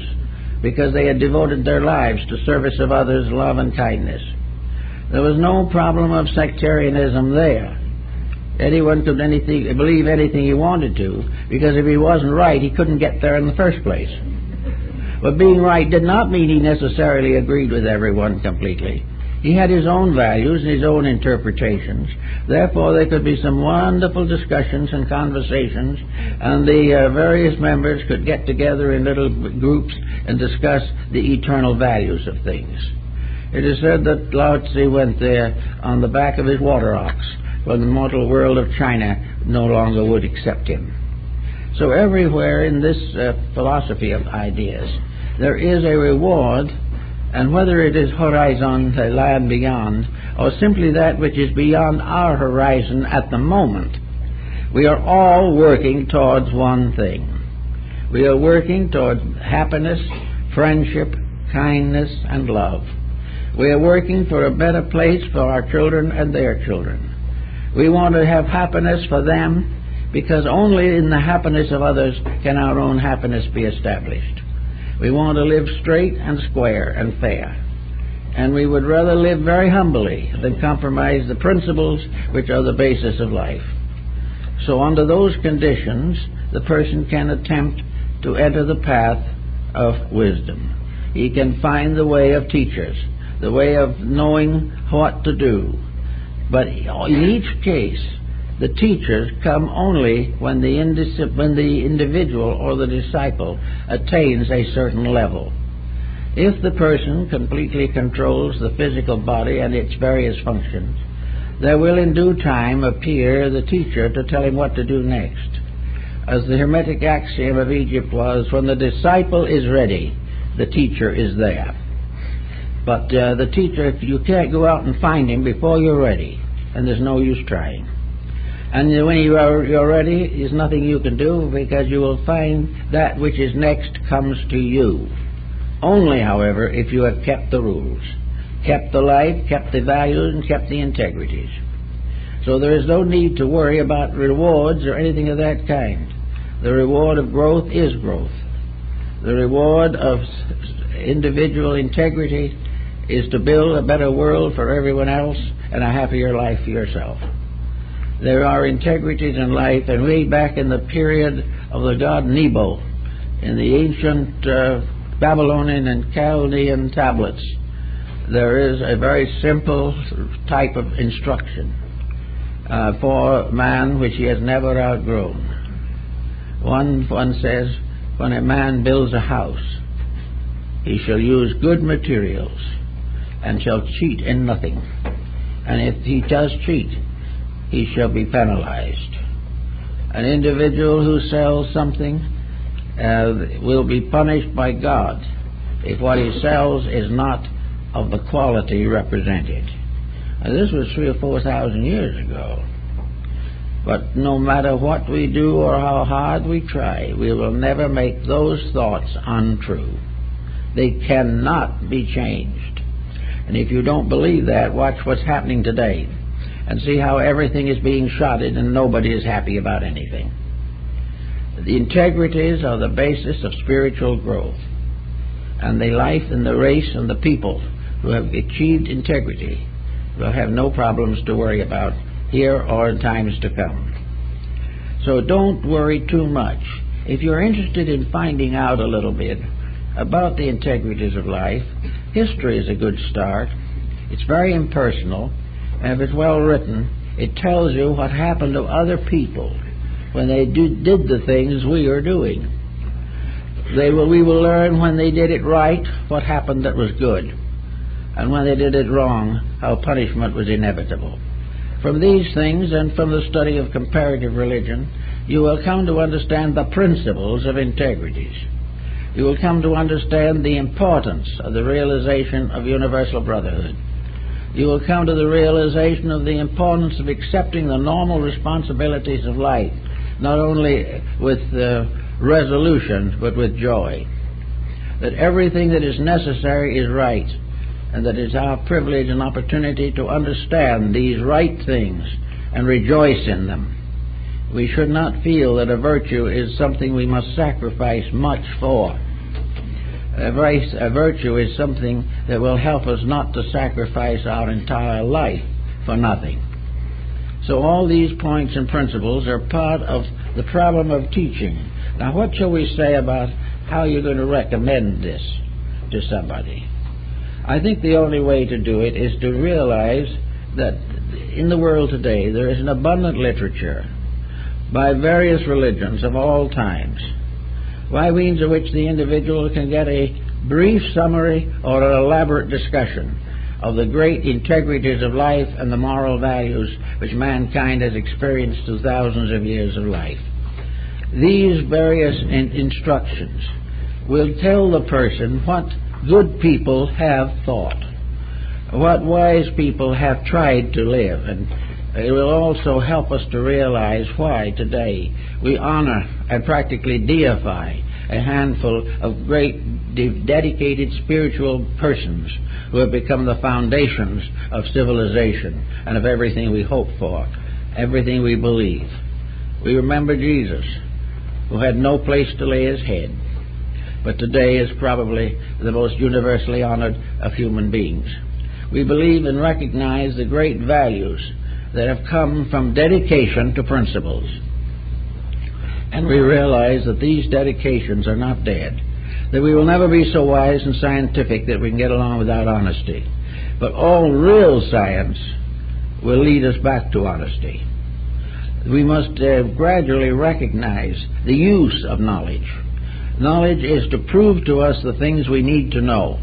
because they had devoted their lives to service of others, love and kindness. There was no problem of sectarianism there. Anyone could believe anything he wanted to, because if he wasn't right, he couldn't get there in the first place. But being right did not mean he necessarily agreed with everyone completely. He had his own values and his own interpretations. Therefore, there could be some wonderful discussions and conversations, and the various members could get together in little groups and discuss the eternal values of things. It is said that Lao Tzu went there on the back of his water ox when the mortal world of China no longer would accept him. So everywhere in this philosophy of ideas, there is a reward, and whether it is horizon, the land beyond, or simply that which is beyond our horizon at the moment, we are all working towards one thing. We are working towards happiness, friendship, kindness, and love. We are working for a better place for our children and their children. We want to have happiness for them, because only in the happiness of others can our own happiness be established. We want to live straight and square and fair, and we would rather live very humbly than compromise the principles which are the basis of life. So under those conditions, the person can attempt to enter the path of wisdom. He can find the way of teachers, the way of knowing what to do. But in each case, the teachers come only when the individual or the disciple attains a certain level. If the person completely controls the physical body and its various functions, there will in due time appear the teacher to tell him what to do next. As the Hermetic axiom of Egypt was, when the disciple is ready, the teacher is there. But the teacher, you can't go out and find him before you're ready, and there's no use trying. And when you're ready, there's nothing you can do, because you will find that which is next comes to you. Only, however, if you have kept the rules, kept the life, kept the values, and kept the integrities. So there is no need to worry about rewards or anything of that kind. The reward of growth is growth. The reward of individual integrity is to build a better world for everyone else and a happier life for yourself. There are integrities in life, and way back in the period of the god Nebo, in the ancient Babylonian and Chaldean tablets, there is a very simple type of instruction for man which he has never outgrown. One says, when a man builds a house, he shall use good materials and shall cheat in nothing. And if he does cheat, he shall be penalized. An individual who sells something will be punished by God if what he sells is not of the quality represented. And this was 3,000 or 4,000 years ago. But no matter what we do or how hard we try, we will never make those thoughts untrue. They cannot be changed. And if you don't believe that, watch what's happening today and see how everything is being shotted and nobody is happy about anything. The integrities are the basis of spiritual growth, and the life and the race and the people who have achieved integrity will have no problems to worry about here or in times to come. So don't worry too much. If you're interested in finding out a little bit about the integrities of life, history is a good start. It's very impersonal, and if it's well written, it tells you what happened to other people when they did the things we are doing. We will learn when they did it right what happened that was good, and when they did it wrong how punishment was inevitable. From these things and from the study of comparative religion, you will come to understand the principles of integrities. You will come to understand the importance of the realization of universal brotherhood. You will come to the realization of the importance of accepting the normal responsibilities of life, not only with resolution, but with joy. That everything that is necessary is right, and that it's our privilege and opportunity to understand these right things and rejoice in them. We should not feel that a virtue is something we must sacrifice much for. A virtue is something that will help us not to sacrifice our entire life for nothing. So all these points and principles are part of the problem of teaching. Now, what shall we say about how you're going to recommend this to somebody? I think the only way to do it is to realize that in the world today there is an abundant literature by various religions of all times, by means of which the individual can get a brief summary or an elaborate discussion of the great integrities of life and the moral values which mankind has experienced through thousands of years of life. These various instructions will tell the person what good people have thought, what wise people have tried to live, and it will also help us to realize why today we honor and practically deify a handful of great dedicated spiritual persons who have become the foundations of civilization and of everything we hope for, everything we believe. We remember Jesus, who had no place to lay his head, but today is probably the most universally honored of human beings. We believe and recognize the great values that have come from dedication to principles. And we realize that these dedications are not dead, that we will never be so wise and scientific that we can get along without honesty. But all real science will lead us back to honesty. We must gradually recognize the use of knowledge. Knowledge is to prove to us the things we need to know,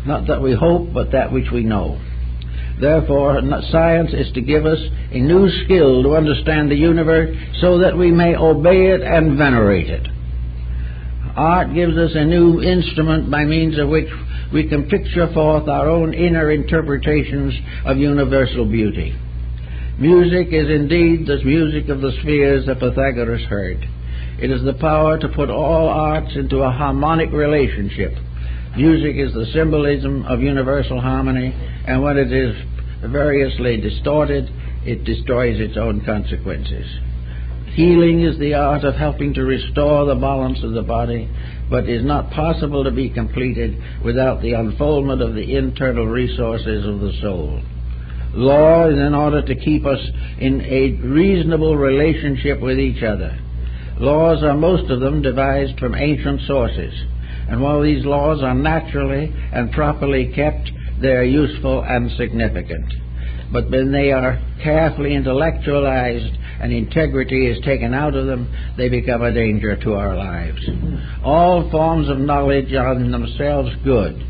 not that we hope, but that which we know. Therefore, science is to give us a new skill to understand the universe so that we may obey it and venerate it. Art gives us a new instrument by means of which we can picture forth our own inner interpretations of universal beauty. Music is indeed the music of the spheres that Pythagoras heard. It is the power to put all arts into a harmonic relationship. Music is the symbolism of universal harmony, and when it is variously distorted, it destroys its own consequences. Healing is the art of helping to restore the balance of the body, but is not possible to be completed without the unfoldment of the internal resources of the soul. Law is in order to keep us in a reasonable relationship with each other. Laws are most of them devised from ancient sources, and while these laws are naturally and properly kept, they are useful and significant. But when they are carefully intellectualized and integrity is taken out of them, they become a danger to our lives. All forms of knowledge are in themselves good,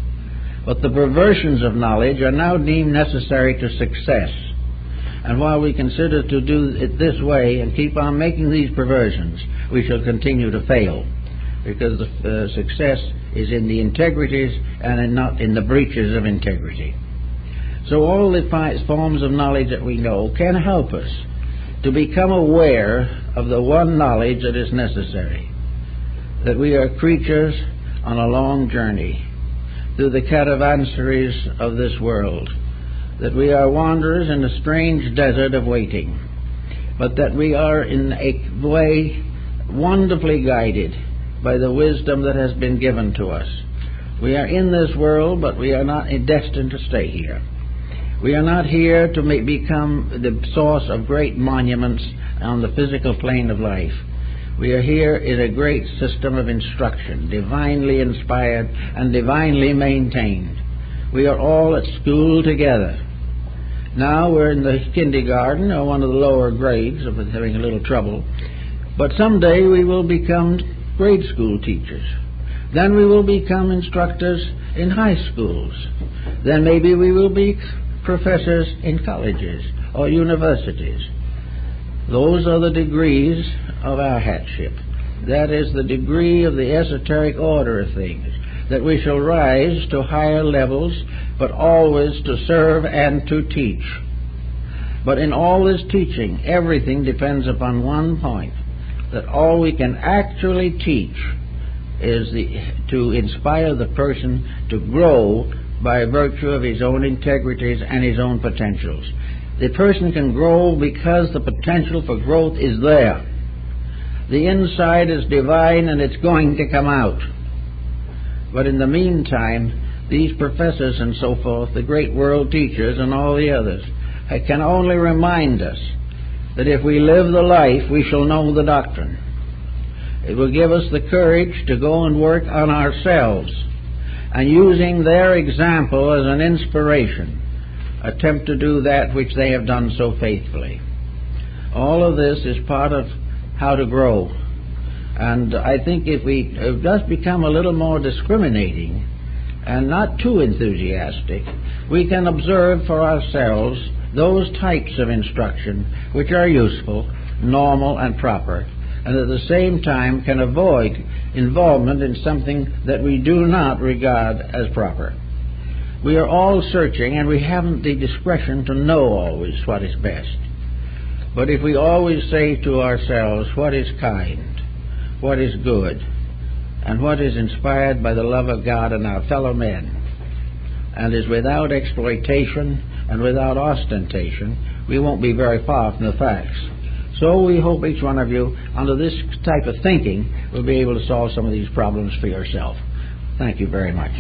but the perversions of knowledge are now deemed necessary to success. And while we consider to do it this way and keep on making these perversions, we shall continue to fail, because the success is in the integrities and not in the breaches of integrity. So all the forms of knowledge that we know can help us to become aware of the one knowledge that is necessary, that we are creatures on a long journey through the caravansaries of this world, that we are wanderers in a strange desert of waiting, but that we are in a way wonderfully guided by the wisdom that has been given to us. We are in this world, but we are not destined to stay here. We are not here to become the source of great monuments on the physical plane of life. We are here in a great system of instruction, divinely inspired and divinely maintained. We are all at school together. Now we're in the kindergarten, or one of the lower grades, of having a little trouble. But someday we will become grade school teachers. Then we will become instructors in high schools. Then maybe we will be professors in colleges or universities. Those are the degrees of our hatship. That is the degree of the esoteric order of things, that we shall rise to higher levels, but always to serve and to teach. But in all this teaching, everything depends upon one point, that all we can actually teach is to inspire the person to grow by virtue of his own integrities and his own potentials. The person can grow because the potential for growth is there. The inside is divine and it's going to come out. But in the meantime, these professors and so forth, the great world teachers and all the others, can only remind us that if we live the life, we shall know the doctrine. It will give us the courage to go and work on ourselves and using their example as an inspiration, attempt to do that which they have done so faithfully. All of this is part of how to grow. And I think if we just become a little more discriminating and not too enthusiastic, we can observe for ourselves those types of instruction which are useful, normal, and proper, and at the same time can avoid involvement in something that we do not regard as proper. We are all searching, and we haven't the discretion to know always what is best. But if we always say to ourselves what is kind, what is good, and what is inspired by the love of God and our fellow men, and is without exploitation and without ostentation, we won't be very far from the facts. So we hope each one of you, under this type of thinking, will be able to solve some of these problems for yourself. Thank you very much.